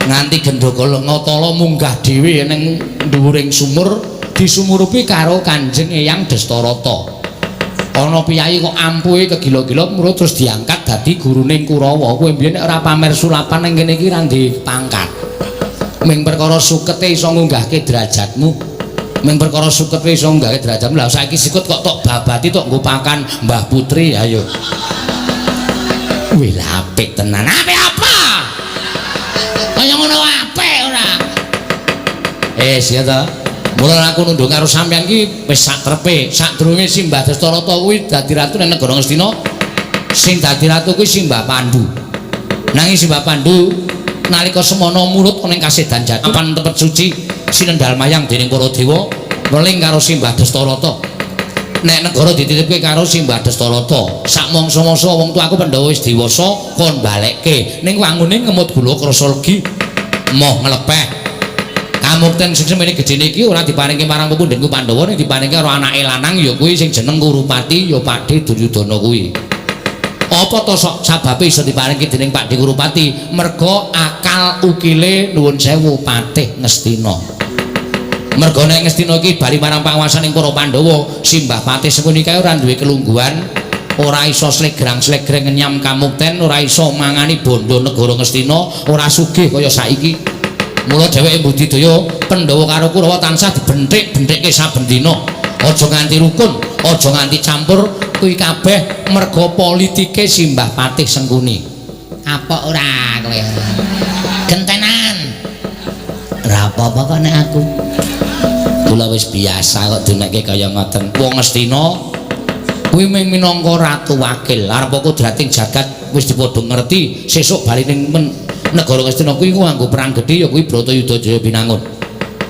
Nganti gendhoga lenga tala munggah dhewe ning dhuwuring sumur disumurupi karo Kanjeng Eyang Dastarata. Ana piyai kok ampuhe kegila-gila murid terus diangkat dadi gurune Kurawa. Kowe biyen nek ora pamer sulapan ning kene iki ra ndek pangkat. Ming perkara sukete iso ngunggahke derajatmu. Ming perkara sukete iso ngunggahke derajatmu. Lah saiki sikut kok tok babati tok nggo pakan Mbah Putri ayo. Wih apik tenan. Apik apa? Kaya ngono apik ora. Ya ta. Mula aku nundung karo sampeyan iki wis sak trepe. Sadurunge Simbah Dastarata kuwi dadi ratu ning negara Ngastina. Sing dadi ratu kuwi Simbah Pandhu. Nanging Simbah Pandhu nalika semana murut ning kasedan jati papan tepet suci sinendal mayang dening para dewa weling karo Simbah Dastarata. Nek negara dititipke karo Simbah Dastarata, sak mangsa-mangsa wong tuaku Pandhawa wis dewasa kon balekke. Ning wangune ngemut gula krasa legi moh nglepeh. Kamukten sing semene gedene iki ora diparingke marang pepundhenku Pandhawa ning diparingke karo anake lanang ya kuwi sing jeneng Kurupati ya Pakdhe Duryudana kuwi. Apa to sok sababe iso diparingke dening Pakdhe Kurupati? Merga akal ukile nuwun sewu Patih Ngastina. Merga nek Ngastina iki bali marang panguwasaning para Pandhawa, Simbah Patih sepunika ora duwe kelungguhan, ora iso slegrang-slegreng nyam kamukten, ora iso mangani bondo negara Ngastina, ora sugih kaya saiki. Mula dheweke budidaya Pandhawa karo Kurawa tansah dibentik-bentikke saben dina. Aja nganti rukun, aja nganti campur, kuwi kabeh merga politike Simbah Patih Sengkuni. Apa ora kowe? Gentenan. Ora apa-apa kok nek aku. Kula wis biasa kok dinekke kaya ngoten. Wong Ngastina kuwi mung minangka ratu wakil. Arep kodrating jagat wis dipadha ngerti, sesuk bali ning negara Ngastina kuwi nganggo perang gedhe ya kuwi Bratayuda Jaya Binangun.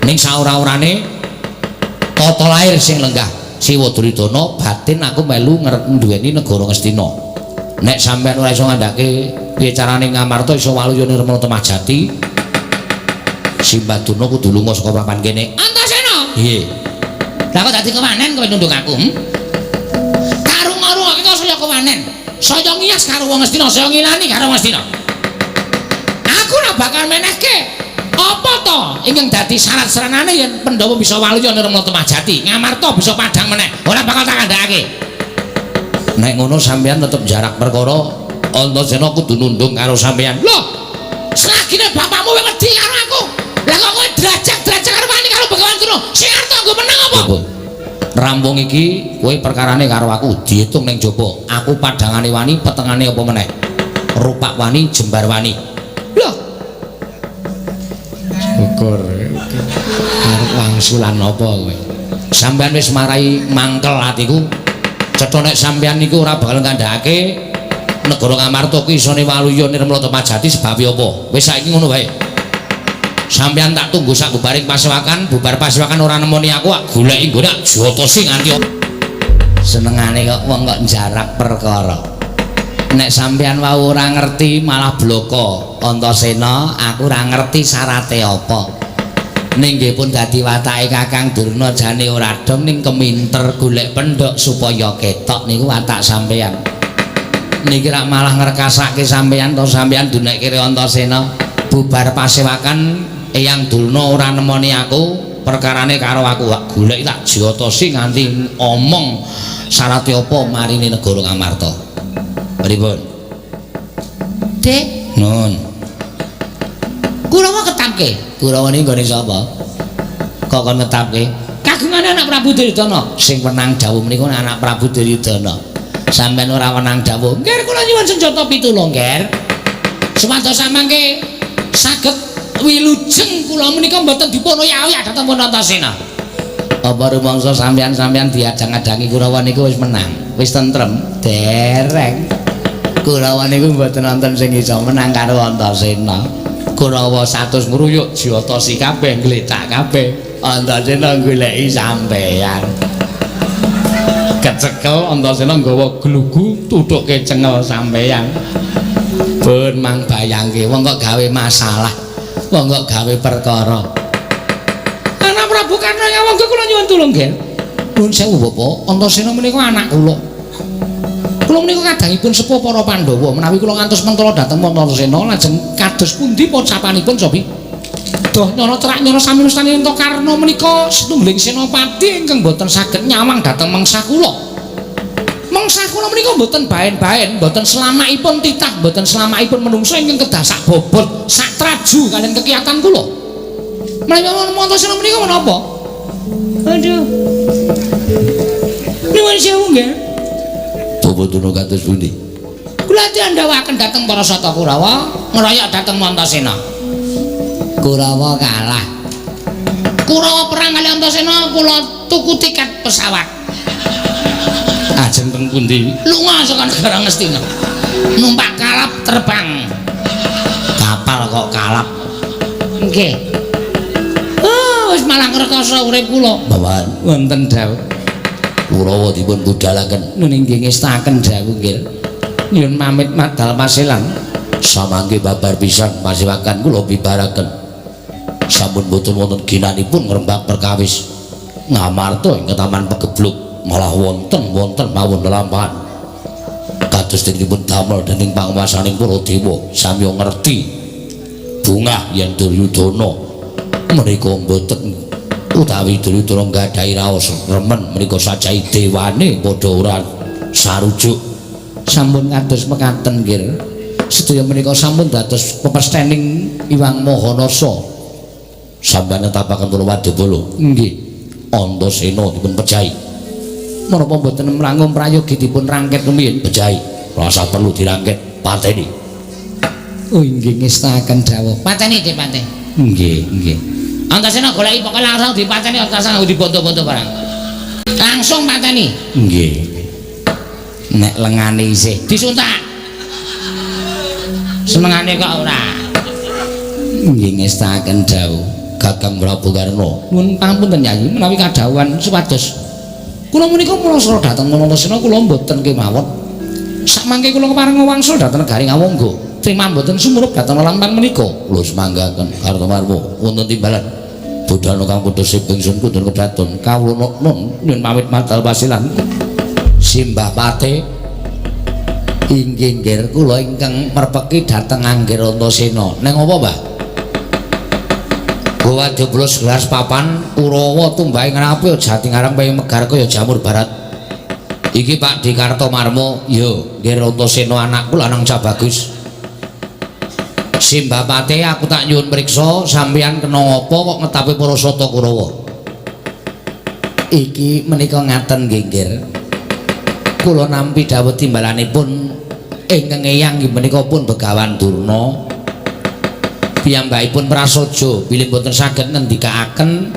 Ning saora-orane tata lair sing lenggah Siwa Duryudana batin aku melu nduweni negara Ngastina. Nek sampean ora iso ngandhake piye carane Ngamarta iso waluyane Remana Temajati, Simbah Durna kudu lunga saka papan kene. Antasena. Piye? Lah kok dadi kewanen kowe nundung aku? Karung-karung kok saya kewanen. Saya ngias karo wong Ngastina, saya ngilani karo Ngastina. Aku ora bakal menehke. Apa to ingkang dadi syarat-syaratane yen Pandhawa bisa waluyana Remana Temajati, Ngamarta bisa padhang meneh. Ora bakal tak kandhakake. Nek ngono sampean tetep jarak perkara Antasena kudu nundung karo sampean. Loh, selagine bapakmu wis wedi karo aku. Lah kok kowe drajak-drajak karo wani karo Begawan Durna. Sing arep nggo menang apa? Rampung iki kowe perkarane karo aku diitung ning jaba. Aku padhangane wani, petengane apa meneh. Rupak wani, jembar wani. Loh. Syukur. Arep wangsulan apa kowe? Sampeyan wis marai mangkel atiku. Cetha nek sampeyan niku ora bakal ngandhakake negara Ngamarta kuwi isone waluyane Remana Temajati sebab apa? Wis saiki ngono wae. Sampeyan tak tunggu sak bubaring pasewakan, bubar pasewakan ora nemoni aku, goleki nggone jotosi nganti senengane kok wong kok jarak perkara. Nek sampeyan wau ora ngerti malah bloko Antasena, aku ora ngerti syarate apa. ning nggih pun dadi watake Kakang Durna jane ora dong ning keminter golek pendhok supaya ketok niku watak sampeyan. Niki rak malah ngrekasake sampeyan to sampeyan dunekke Antasena bubar pasewakan Eyang Durna ora nemoni aku perkarane karo aku wak golek tak jotosi nganti omong syarat apa marine negara Ngamarta. Pripun? Dek, nun. Kurawa ketapke. Kurawa niki nggone sapa? Kok kon ngetapke? Kagungane anak Prabu Duryudana. Sing wenang dawuh menika anak Prabu Duryudana. Sampeyan ora wenang dawuh. Nggih kula nyuwun senjata pitulung, nggih. Supados samangke saged wilujeng kula menika mboten dipun oyah-oyah dhateng Antasena. Apa rumangsa sampeyan diajang-ajangi Kurawa niku wis menang, wis tentrem, dereng. Kurawa niku mboten wonten sing iso menang karo Antasena. Kurawa 100 ngruyuk jiotosi kabeh glecak kabeh. Antasena goleki sampeyan. Kecekel Antasena nggawa glugu tuthuke cengel sampeyan. Pun mang bayangke wong kok gawe masalah, wong kok gawe perkara. Anak Prabu Karna Ngawangga kula nyuwun tulung, nggih. Nuwun sewu Bapak, Antasena menika anak kula. Kula menika kadangipun sepuh para Pandhawa, menawi kula ngantos mentala dhateng Antasena lajeng kados pundi pocapanipun Sobi? Doh nyana terak nyana sami mestani Karna menika setunggiling senopati ingkang boten saged nyawang dhateng mengsah kula. Mengsah kula menika mboten baen-baen, mboten selamakipun titah, mboten selamakipun menungso ingkang kedah sak bobot, sak traju kaliyan kekiatan kula. Menawi Antasena menika menapa? Aduh. Nuwun sewu nggih. Bobotuna kados pundi? Kula diandhawaken dhateng para Sata Kurawa, ngeroyok dhateng Antasena. Kurawa kalah. Kurawa perang kali Antasena kula tuku tiket pesawat. Ajeng teng pundi? Lunga saka negara Ngastina. Numpak kalap terbang. Kapal kok kalap. Nggih. Oh, wis malah ngrekoso urip kula. Bawan wonten dawuh. Kurawa dipun budalaken nuning nggih ngestaken dawuh nggih. Nyuwun pamit madal pasilan. Samangke babar pisan pasiwakan kula bibaraken. Sampun boten wonten ginanipun ngrembak perkawis Ngamarta ing Taman Pegebluk. Malah wonten mawon lelampahan kados dipun damel dening panguwasaning para dewa sami ngerti bungah yen Duryudana menika mboten utawi Duryudana nggadahi raos remen menika sajahi dewane padha ora sarujuk. Sampun kados mekaten nggih sedaya menika sampun dados pepestening Iwang Mahanasa sampeyan netapaken kula Wadibala nggih Antasena dipun pejahi. Menapa mboten mrangung prayogi dipun rangket rumiyin bejahi rasa perlu dirangket pateni. Oh nggih ngestaken dawuh pateni Dik Patih. Nggih. Antasena goleki pokoke langsung dipateni Antasena diboto-boto barang. Langsung pateni. Nggih. Nek lengane isih disuntak. Senengane kok ora. Nggih ngestaken dawuh Kakang Prabu Karna. Nuwun pangapunten Yayi menawi kadhawuhan supados kula menika mrasa dhateng Antasena kula mboten kemawon. Samangke kula kepareng wangsul dhateng negari Ngawangga. Trima mboten sumurup dhateng lelampahan menika. Lho semanggaken Kartomarmo wonten timbalan. Budal kang putus ingsun kudu kedaton. Kawula nun nyuwun pamit madal pasilan. Simbah Pate inggih nggih kula ingkang merpeki dhateng Anggir Antasena. Neng apa, Mbah? Gowa jeblos gelas papan Kurawa tumbahe ngrapi jati ngarang bayi megar kaya jamur barat. Iki Pak Di Kartomarmo, yo nggih Antasena anakku lanang cah bagus. Simbah Pate aku tak nyuwun mriksa sampeyan kena apa kok ngetapi para Sata Kurawa. Iki menika ngaten nggih nggih. Kula nampi dawuh timbalanipun ingkang eyang nggih menika pun Begawan Durna. Piyambakipun prasaja bilih boten saged ngendikaaken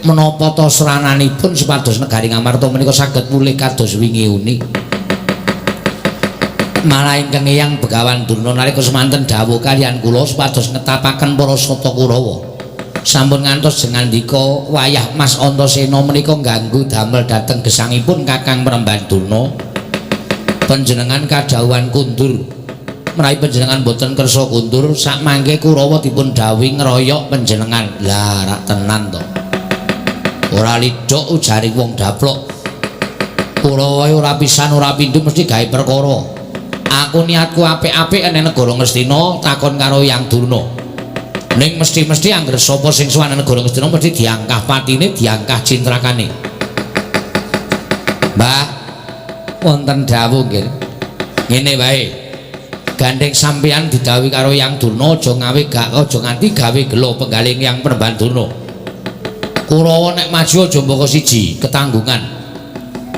menapa ta srananipun supados negari Ngamarta menika saged pulih kados wingi uni. Malah ingkang eyang Begawan Durna nalika semanten dawuh kaliyan kula supados ngetapaken para Sata Kurawa. Sampun ngantos jengandika wayah Mas Antasena menika ngganggu damel dhateng gesangipun Kakang Mrembandurna. Panjenengan kadhawuhan kundur meraih panjenengan boten kersa kundur sak mangke Kurawa dipun dawuhi ngeroyok panjenengan. Lah rak tenan to. Ora lidhok ujari wong daplok. Kurawa ora pisan ora pindho mesti gawe perkara. Aku niatku apik-apik ning negara Ngastina takon karo Yang Durna. Ning mesti-mesti anggere sapa sing suwane negara Ngastina mesti diangkah patine, diangkah cintrakane. Mbah, wonten dawuh nggih. Ngene wae. Gandeng sampeyan didhawuhi karo Yang Durna aja nganti gawe gelo penggaling Yang Penemban Durna. Kurawa nek maju aja mbaka siji, ketanggungan.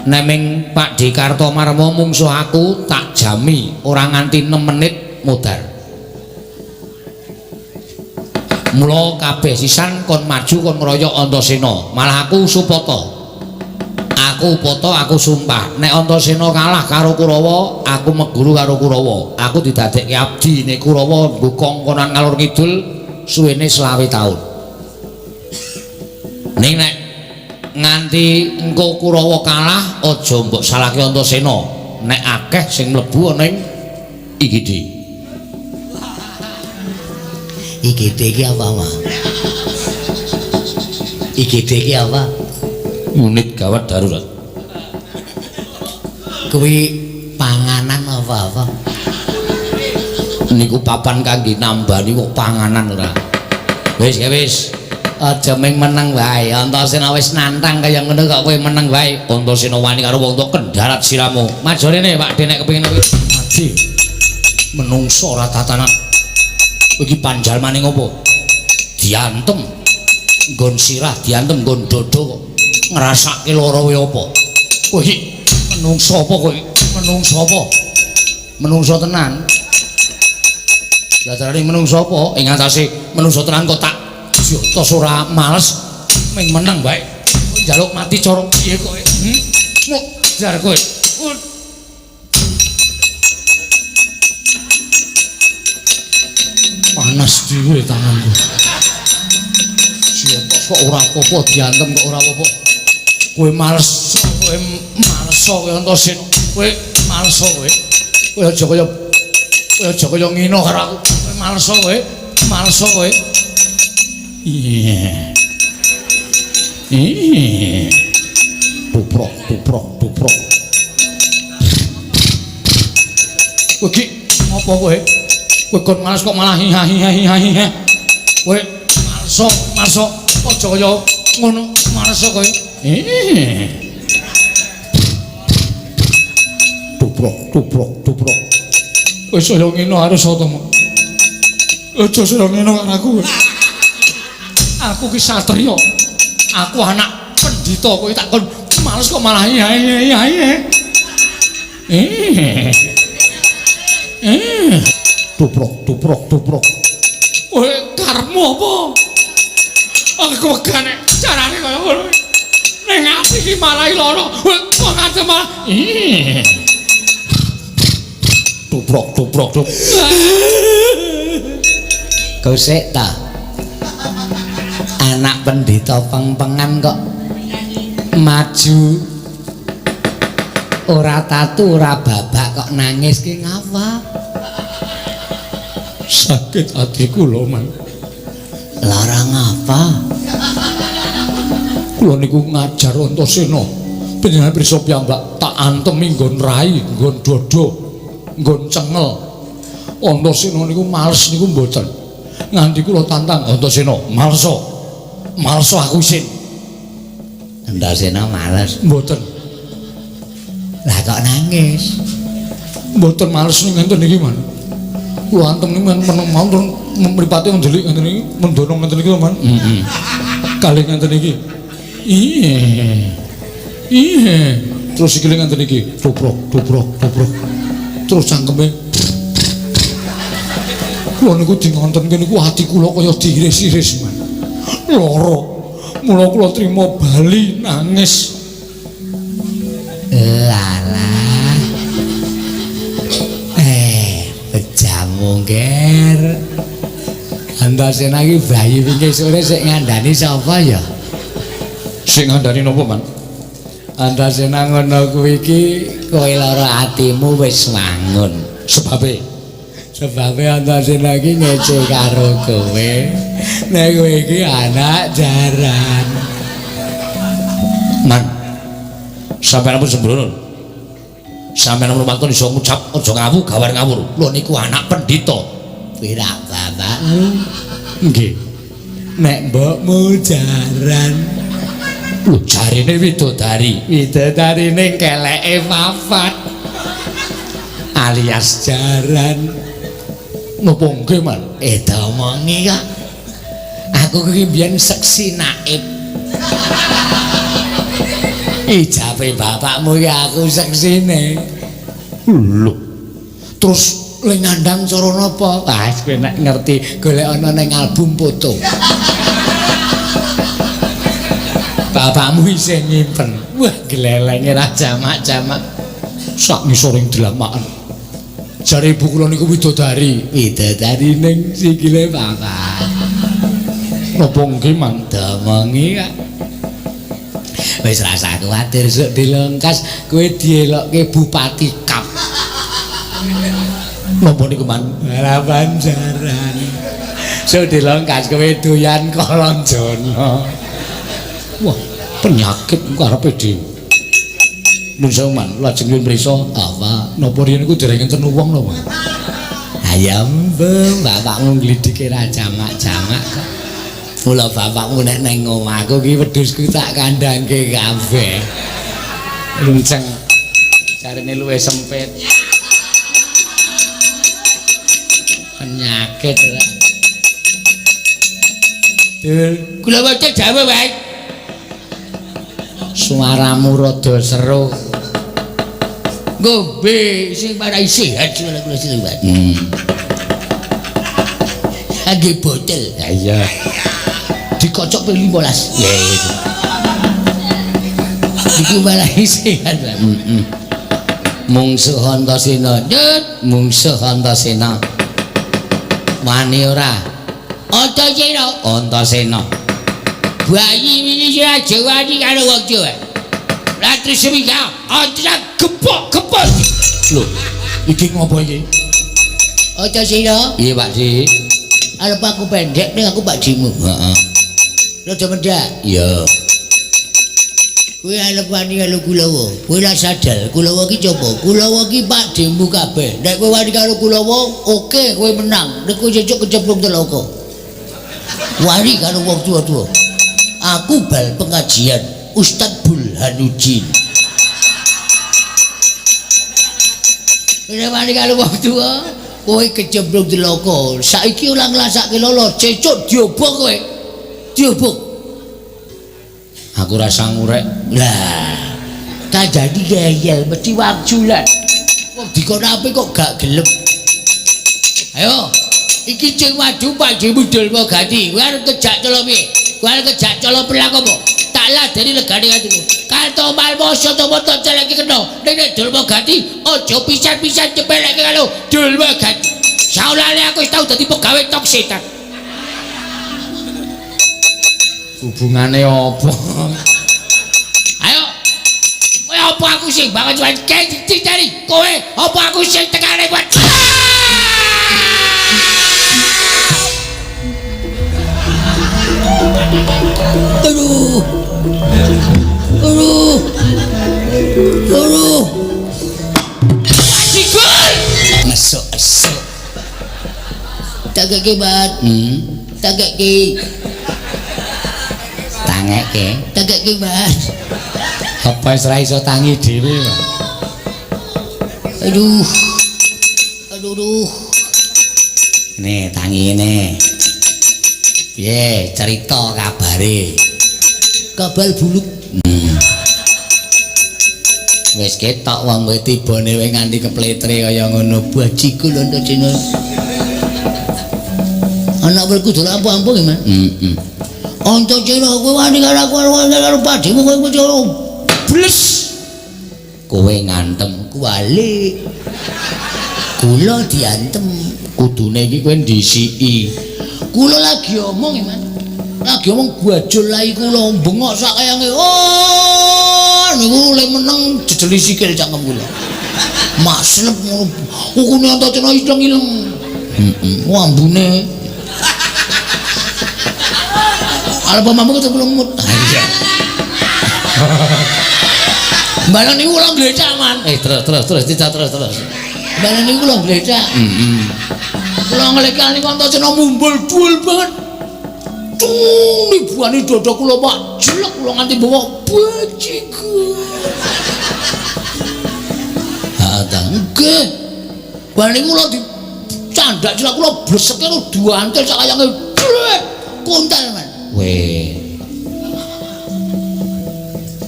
Nek ming Pak D Kartomarma mungsuh aku tak jami ora nganti 6 menit modar. Mula kabeh sisan kon maju kon ngroyok Antasena, malah aku supata. Aku upata aku sumpah nek Antasena kalah karo Kurawa, aku meguru karo Kurawa. Aku didadekke abdi nek Kurawa nggo kongkonan ngalor ngidul suwene 20 taun. Ning nek nganti engko Kurawa kalah aja mbok salahke Antasena. Nek akeh sing mlebu ana ing IGD. IGD iki apa, Mas? IGD iki apa? Unit gawat darurat. Kuwi panganan apa-apa? Niku papan kangge nambani kok panganan ora. Wis ya wis. Aja ming meneng wae. Antasena wis nantang kaya ngono kok kowe meneng wae. Antasena wani karo wong tuwa kendharat siramu. Maju rene Pak D nek kepengin kuwi. Maju. Menungso ora tatanan. Iki panjalmane ngopo? Diantem. Nggon sirah, diantem nggon dodo kok. Ngrasake lara wae apa? Kowe iki menungso apa kowe? Menungso apa? Menungso tenan. Lah carane menungso apa? Ing atase menungso tenan kok tak jotos ora males ming meneng bae. Njaluk mati cara piye kowe? Muk jar kowe. Panas dhewe tanganku. Jotos kok ora apa-apa diantem kok ora apa-apa. Kowe males kowe Antasena. Kowe males kowe. Kowe aja kaya ngino karo aku. Kowe males kowe. Iya. Duprok. Kowe iki ngopo kowe? Kowe kon males kok malah hiha. Kowe males aja kaya ngono males kowe. Duprok. Kowe saya ngino harus otomo. Aja saya ngino karo aku. Aku ki satriya. Aku anak pendhita kowe tak kon males kok malah iya. Duprok. Kowe karmu apa? Aku wegane carane kaya ngono. Ning ati ki malah lara. Kok ngate malah. Duprok. Kau sik ta? Anak pendhita peng-pengan kok maju ora tatu ora babak kok nangis ki ngapa? Sakit hatiku lho, Man. Larang apa? Kula niku ngajar Antasena. Panjenengan pirsa piyambak tak antemi nggon rai, nggon dodo, nggon cengel. Antasena niku males niku mboten. Nganti kula tantang Antasena, males aku isin. Antasena males mboten. Lah kok nangis? Mboten males ning ngenten iki, Man. Kula antem niku meneng mawon mripate ndelik ngenten iki, mendono ngenten iki, Man. Kalih ngenten iki. Iya. Terus iki ngenten iki, duprok. Terus cangkeme. Kula niku dingonten kene niku ati kula kaya diiris-iris, Man. Lara. Mula kula trima bali nangis. Lalah. Bejamu nger. Antasena iki bayi wingi sore sik ngandani sapa ya? Sing ngandani napa, Man? Antasena ngono kuwi iki kowe lara atimu wis wangun. Sebabe Sebabe Antasena iki ngece karo kowe. Nek kowe iki anak jaran. Man. Sampeyan pun sembrono. Sampeyan nomor makon iso ngucap aja ngawu gawar ngawur. Lho niku anak pendhita. Pirak bapakmu? Nggih. Nek mbokmu jaran. Lho jarine widodari. Widodarine keleke wafat. Alias jaran. Napa nggih, Man? Omongi kok. Aku kuwi mbiyen seksi naib. Ijabe bapakmu ya aku seksine. Lho. Terus le ngandang cara napa? Ah, kowe nek ngerti golek ana ning album foto. Bapakmu isih nyimpen. Wah, glelenge ra jamak-jamak. Sak ngisoring delamaken. Jare ibu kula niku widodari. Widodari ning sikile bapak. Napa nggih, Man? Domongi kok. Wis rasa kuwatir sok dilongkas kowe dielokke Bupati Kap. Napa niku, Man? Harapan jaran. Sok dilongkas kowe doyan Kalonjono. Wah, penyakit engko arepe dhewe. Nun sewu, Man, lajeng yen mrisa Apa? napa riyen iku dereng enten wong lho, Man. Ayam beng bapakmu nglidike ra jamak-jamak kok. Mula bapakmu nek nang omahku ki wedhusku tak kandhangke kabeh. Lunceng. Jarine luwih sempit. Penyakit ora. Dul, kula waca Jawa wae. Suaramu rada seru. Ngombe sing marai sehat kula sing wae. Age botol. Ya iya. Dikocok pe 15. Ya iya. Iku marai sehat. Mungsuh Antasena, Dut, mungsuh Antasena. Wani ora? Antasena. Bayi ini sudah jawani karo wong Jawa. Ratri semingga, antara gepok-gepok. Lho, iki ngopo iki? Antasena. Iya, Pak Di. Arep aku pendek ning aku pakjimu. Heeh. Rada mendak. Iya. Kowe arep wani karo Kulawa. Kowe ra sadar, Kulawa ki coba. Kulawa ki pakjimu kabeh. Nek kowe wani karo Kulawa, oke kowe menang. Nek kowe cocok kecemplung telaka. Wani karo wong tua-tua. Aku bal pengajian Ustadz Burhanuddin. Nek wani karo wong tua, kowe kecemplung telaka. Saiki ora nglasake lolo, cecuk diobong kowe. Diobong. Aku rasa ngurek. Lah, tak jadi gayel mesti wakjulan. Wong dikon ape kok gak gelem. Ayo, iki sing maju Pak Dewi Dulma Gati. Kowe arep kejak colo piye? Kowe arep kejak colo pelak apa? Tak ladeni legane atiku. Karto malmoso to moto celeke kena. Nek Dulma Gati aja pisan-pisan cepeleke karo Dulma Gati. Saulane aku wis tau dadi pegawe tok setan. Hubungane apa? Ayo. Kowe apa aku sing banget cuman cari kowe apa aku sing tekane buat. Aduh. Aduh. Aduh. Sikul. Masuk. Tak keke bat. Tak keke. Tangeke. Tak keke bat. Apa wis ra iso tangi dhewe. Aduh. Aduh. Nih tangi ini. Piye cerita kabare? Kabar buluk. Wis ketok wong kowe tibane wae nganti kepletre kaya ngono bajiku lho Antasena. Anak welku dolan ampuh-ampuh ya, Mas. Antasena kowe wani karo aku karo padimu kowe wis bles. Kowe ngantem kuwalik. Kula diantem. Kudune iki kowe ndisiki. Kula lagi omong ya, Mas. Lagi omong bajul lai kula bengok sak kayange. Oh, niku le meneng jejeli sikil cangkem kula. Maslep ngono. Ukune Antasena ileng-ileng. Ambune. Ala pamamu ketemu lumut. Iya. Barang niku kula glecak man. Terus dicak terus. Barang niku kula glecak. Kula nglekani Antasena mumbul duel banget. Nibuani dada kula Pak jelek kula nganti bawa bajiku. Ha ta nggih. Barang niku kula dicandak jelek kula bleseke karo duantel sak kayange blek kontal man. Weh.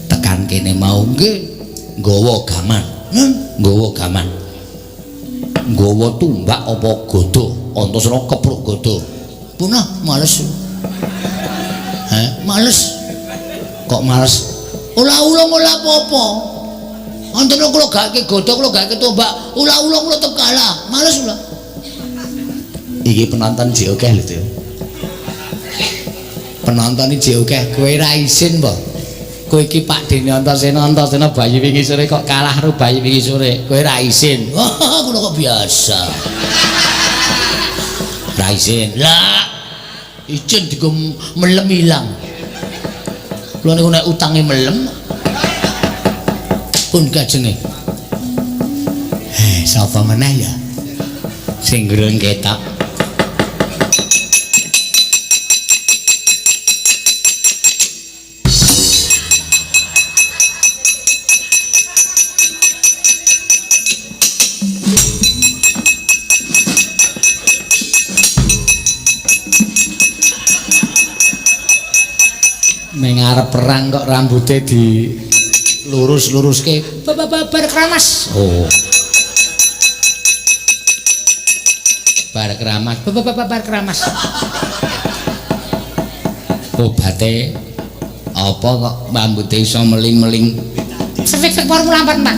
Tekan kene mau nggih nggawa gaman. Nggawa gaman. Nggawa tumbak apa godho? Antasena kepruk godho. Punah males. Males. Kok males? Ulah-ulah ora apa-apa. Antene kula gake godho, kula gake tombak, ulah-ulah kula tetep kalah. Males ulah. Iki penonton jek akeh lho. Penonton iki jek akeh. Kowe ra isin apa? Kowe iki Pak Dene Antasena bayi wingi sore kok kalah karo bayi wingi sore. Kowe ra isin. Wah, kula kok biasa. Ra isin. Lah, izin digo melem ilang. Kula niku nek utange melem pun kajenge. Sapa meneh ya? Sing gurung ketok. Ning arep perang kok rambutnya di lurus-luruske. Bar keramas. Oh. Bar keramas. Bar keramas. Obate apa kok rambutnya iso meling-meling? Fek Formula 4, Pak.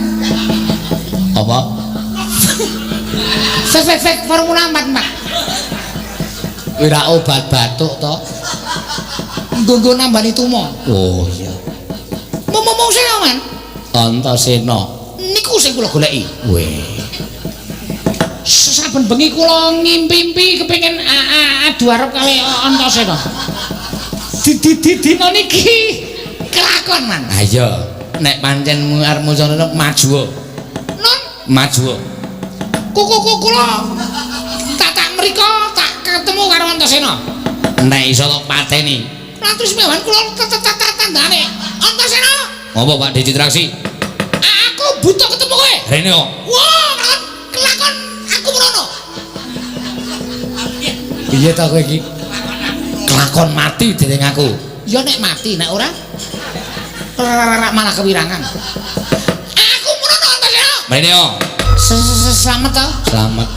Apa? Fek Formula 4, Pak. Ora obat batuk to? Nggo nambani tumo. Oh iya. Momong sing aman. Antasena. Niku sing kula goleki. Weh. Saben bengi kula ngimpi-impi kepengin adu arep kali Antasena. Dina niki kelakon man. Ha iya, nek pancen arep musono maju. Non Maju. kuku kula tak mriko tak ketemu karo Antasena. Nek iso tak pateni. Ratus mewan kula tandane. Antasena. Apa Pak Dicitraksi? Aku butuh ketemu kowe. Rene kok. Wah, kelakon aku merono. Piye ta kowe iki? Kelakon mati dening aku. Ya nek mati, nek ora malah kewirangan. Aku merono Antasena. Rene kok. Selamat to. Selamat.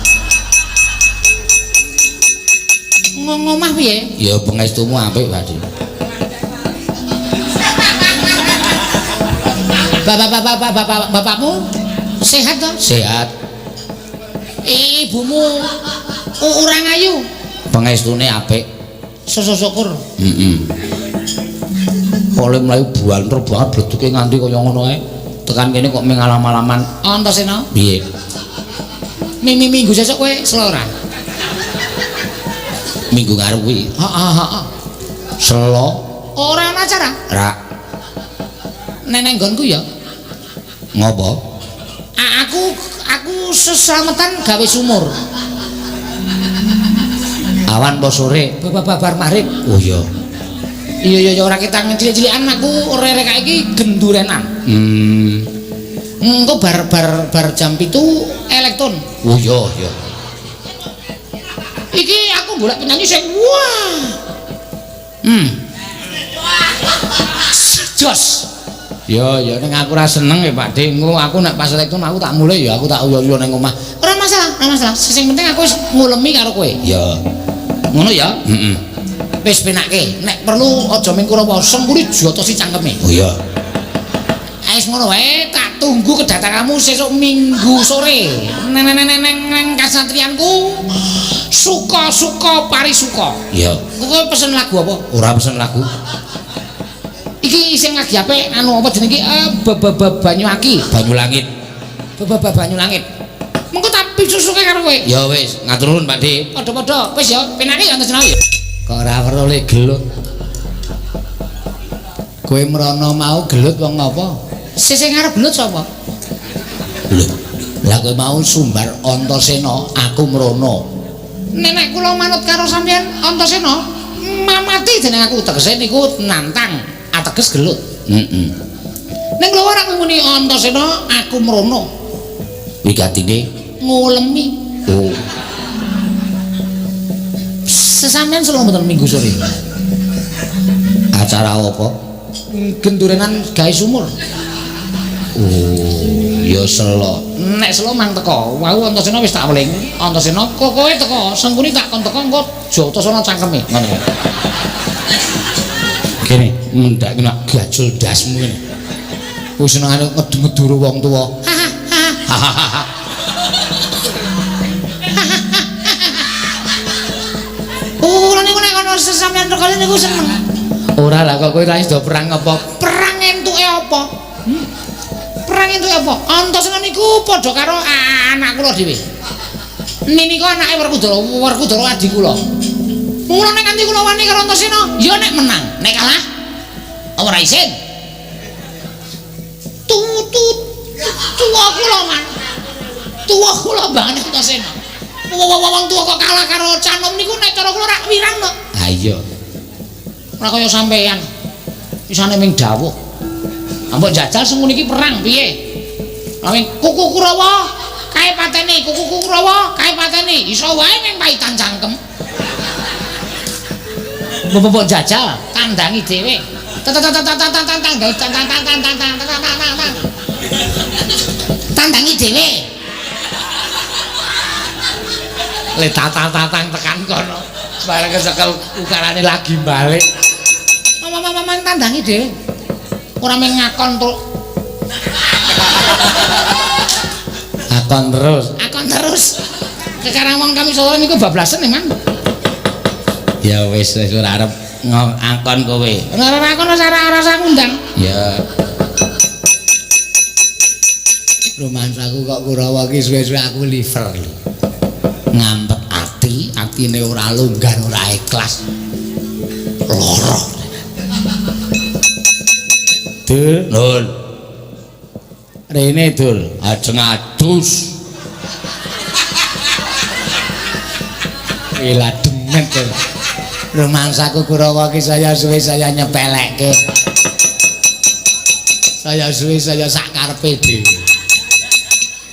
Ngomah piye? Ya pengestumu apik, Pak. Bapakmu sehat toh? Sehat. Ibumu orang ayu. Pengestune apik. Syukur. Oleh mlayu buanter banget bleduke nganti kaya ngono ae. Tekan kene kok mengalam-alaman. Antasena. Piye? Minggu sesuk kowe selora. Minggu ngarep kuwi. Heeh. Selo. Ora ana acara. Ra. Neneng nggonku ya. Ngopo? Aku seslametan gawe sumur. Awan apa sore? Babar maghrib. Oh iya. Iya ora ketang cilik-cilikan aku rerek iki gendurenan. Engko bar jam 7 elektron. Oh iya. Iki aku golek penyanyi sing wah. Jos. Ya ning aku ora seneng ya Pak De. Engko aku nek pas elektron aku tak mulai ya aku tak uyo-uyo ning omah. Ora masalah. Sing penting aku wis ngulemi karo kowe. Ya. Ngono ya? Heeh. Wis penake. Nek perlu aja mingkura wasem kuwi diotosi cangkeme. Oh iya. Wis ngono wae, tak tunggu kedatanganmu sesuk Minggu sore. Neng kasatrianku. Suka parisuka. Iya. Kowe pesen lagu apa? Ora pesen lagu. Iki sing lagi apik anu apa jenenge iki? Banyu Aki. Banyu langit. Banyu langit. Mengko tak pisusuke karo kowe. kowe. Ya wis, ngatur nuwun Pakde. Padha-padha. Wis ya, penake ya Antasena ya. Kok ora perlu gelut. Kowe mrono mau gelut wong apa? Sing arep gelut sapa? Lho, lah kowe mau sumbar Antasena, aku mrono. Nenek kula manut karo sampeyan Antasena, mamati jeneng aku tegese niku nantang, ateges gelut. Heeh. Ning kula ora muni Antasena, aku mrono. Wigatine Ngulemi. oh. Sesampeyan selama mboten minggu sore. Acara apa? Gendurenan gawe sumur. Oh, ya selo. Nek selo mang teko, wau Antasena wis tak weling. Antasena kok kowe teko, Sengkuni tak kon teko engko Jatasana cangkeme. Ngono ya. Kene, mendak kena gajul dasmu kene. Wis senengane ngedhu-ngeduru wong tuwa. Oh, lha niku nek ana sesampeyan teko niku seneng. Ora lah kok kowe ra iso perang apa? Perang entuke apa? Perang entuke apa? Antasena niku padha karo anak kula dhewe. Nini kok anake Werkudara adik kula. Mula nek kanthi kula wani karo Antasena, ya nek menang, nek kalah apa ora isin? Tuwa kula man. Tuwa kula banget Antasena. Wong tuwa kok kalah karo Canom niku nek cara kula rak wirang kok. Ha iya. Ora kaya sampeyan. Isane ming dawuh. Ambek jajal sengune iki perang piye? Lawing kuku Kurawa kae patene, kuku Kurawa kae patene. Iso wae ming paitan cangkem. Mbok jajal kandangi dhewe. Tandangi dhewe. Le tatang tekan kono. Bareng kesekel ukarane lagi balik. Mama tandangi dhewe. Ora mung ngakon tok. Akon terus. Sekarang wong kami Solo niku bablasan emang. Ya wis ora arep ngakon kowe. Ora akon rasa ngundang. Ya. Romansaku kok Kurawa ki suwe-suwe aku liver. Ngampet atine ora longgar, ora ikhlas. Loro. Dul, Dul. Rene Dul, Ajeng adus. Ila demet. Romansaku Kurawa ki saya suwe saya nyepelekke. Saya suwe saya sak karepe dhewe.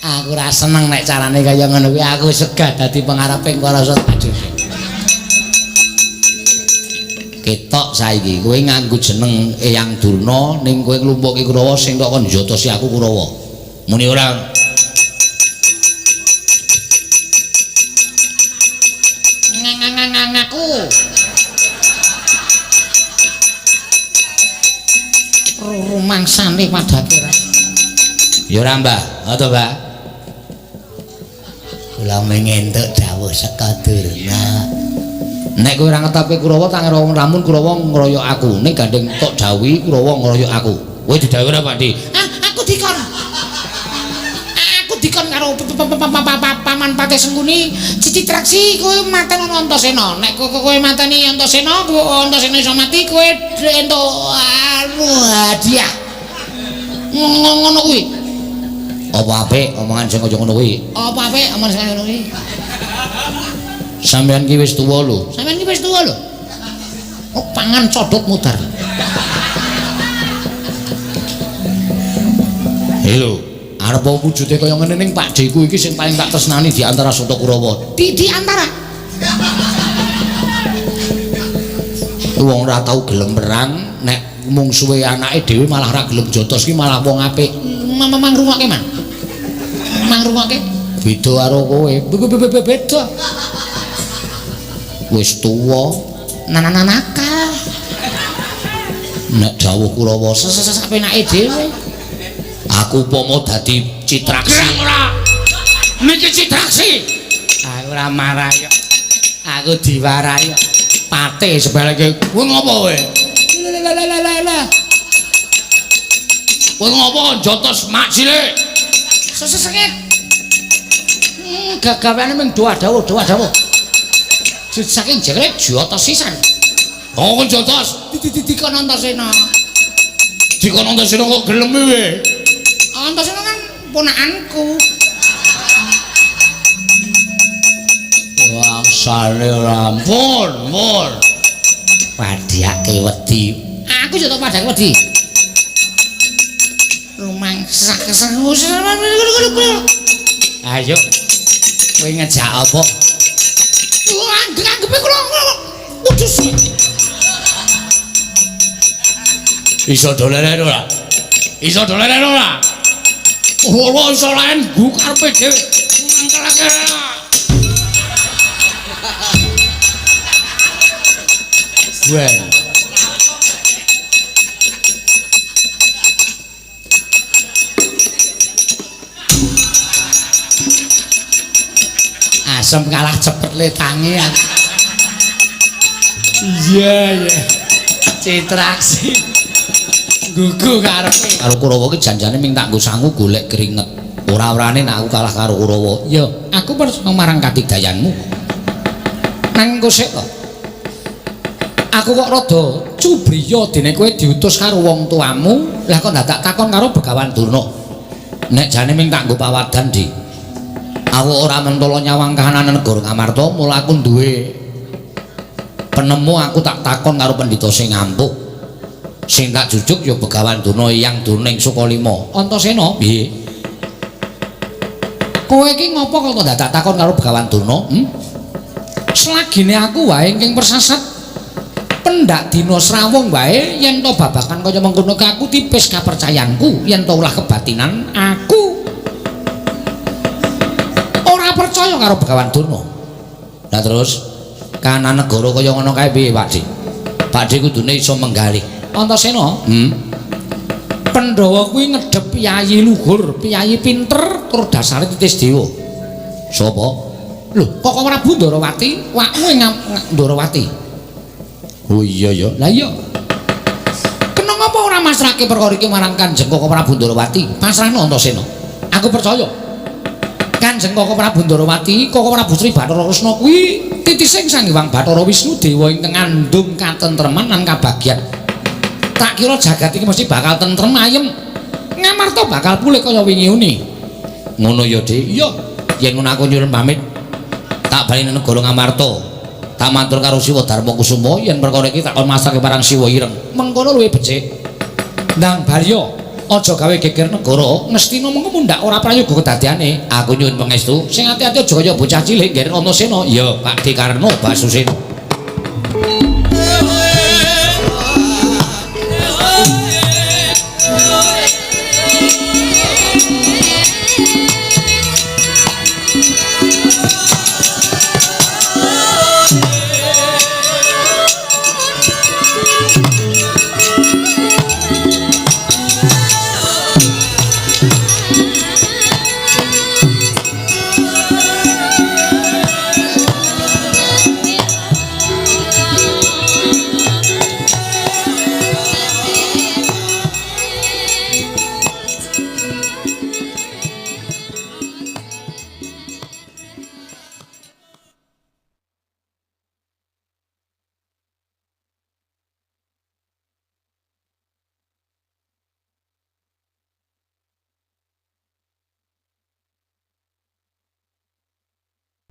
Aku ora seneng nek carane kaya ngono kuwi, aku segah dadi pengareping para sedulur. Ketok saiki kowe nganggo jeneng Eyang Durna ning kowe nglumpukke Kurawa sing kok kon njotosi aku Kurawa. Muni ora? Aku. Rumangsane padake ra. Ya ora, Mbah. Apa, Mbah? Kula mengentuk dawuh saka Durna. Nek kowe ora ngetapi Kurawa tak ngira lamun Kurawa ngroyok aku. Nek gandeng tok dawuhi Kurawa ngroyok aku. Kowe didhawuhi ora, Pakde? Aku dikon. Aku dikon karo paman Pate Sengkuni, Cici Traksi kowe mateni Antasena. Nek kowe mateni Antasena, Antasena iso mati, kowe entuk hadiah. Ngono kuwi. Apa apik omongan sing kaya ngono kuwi? Apa apik omongan sing ngono kuwi? Sampeyan ki wis tuwa lho. Sampeyan ki wis tuwa lho. Oh, pangan codot mudar. Lho, arep wujude kaya ngene ning Pakdeku iki sing paling tak tresnani di antara Soto Kurawa. Di antara. Wong ora tau gelem perang, nek mungsuhe anake dhewe malah ora gelem jotos ki malah wong apik. Mang rungokke, Man. Mang rungokke. Beda karo kowe. Beda. Wis tuwa, Nakal. nek dawuh Kurawa Sapenake dhewe. aku upama dadi Citraksi. Ora. Niki Citraksi. Aku ora marah yo. Aku diwarai yo. Pate sebaleke. Kowe ngopo kowe? Lah. Kowe ngopo jotos mak cilik? Sesengit. Gagawane mung doa dawuh. Saking jengre jotos sisan. Oh kon jotos. Dikon Antasena. Dikon Antasena kok gelem kowe? Antasena kan ponakanku. Wah, sale rampun. Padhake wedi. Aku yo tok padhake wedi. Rumangsa kesengus. Ayo. Kowe ngejak apa? Anggepe kula. Udus. Iso doleren ora? Ora iso laen gu karepe dhewe. Mangkelake. Gwen. Asem kalah cepet le tangi. Iya. Citraksi. Gugu karepe. Karo Kurawa ki janjane ming tak nggo sangu golek keringet. Ora-orane nek aku kalah karo Kurawa. Yo, aku percaya marang katidayanmu. Nang engko sik to. Aku kok rada cubriya dene kowe diutus karo wong tuamu, lah kok dadak takon karo Begawan Durna. Nek jane ming tak nggo pawadan, Dik. Aku ora mentolo nyawang kahanan negara Ngamarta, mula aku duwe penemu aku tak takon karo pendhita sing ngampuh. Sing tak jujuk ya Begawan Durna Hyang Durning Sukalima. Antasena, Piye? kowe iki ngopo kok dadak takon karo Begawan Durna? Selagine aku wae ingkang persasat pendak dina Srawung wae yen to babakan kaya mengkono aku tipis kapercayanku yen to ulah kebatinan aku ora percaya karo Begawan Durna. Lah terus kahanan negara kaya ngono kae piye, Pakde? Pakde kudune iso menggalih. Antasena, Pandhawa kuwi ngedhep piyayi luhur, piyayi pinter tur dasare titis dewa. Sapa? Lho, kok Prabu Ndarawati, wakmu ing Ndarawati. Oh iya ya. Lah iya. Kena ngapa ora masrahke perkara iki marang Kanjeng Koko Prabu Ndarawati? Pasrahno Antasena. Aku percaya. Kanjeng Koko Prabu Ndarawati, Koko Prabu Sri Bathara Kresna kuwi titising Sang Hyang Bathara Wisnu Dewa ingkang ngandung katentreman lan kabagyan. Tak kira jagat iki mesti bakal tentrem ayem. Ngamarta bakal pulih kaya wingi-uni. Ngono ya, Dik. Iya. Yen ngono aku nyuwun pamit. Tak bali nang negara Ngamarta. Tak matur karo Siwa Darma Kusuma yen perkara iki tak kon masake parang Siwa Ireng. Mengkono luwih becik. Ndang Barya, aja gawe geger negara, ngestina mengko mundhak ora prayoga kedadeane. Aku nyuwun pangestu. Sing ati-ati aja kaya bocah cilik ngger Antasena. Ya, Pakde Karna Basusin.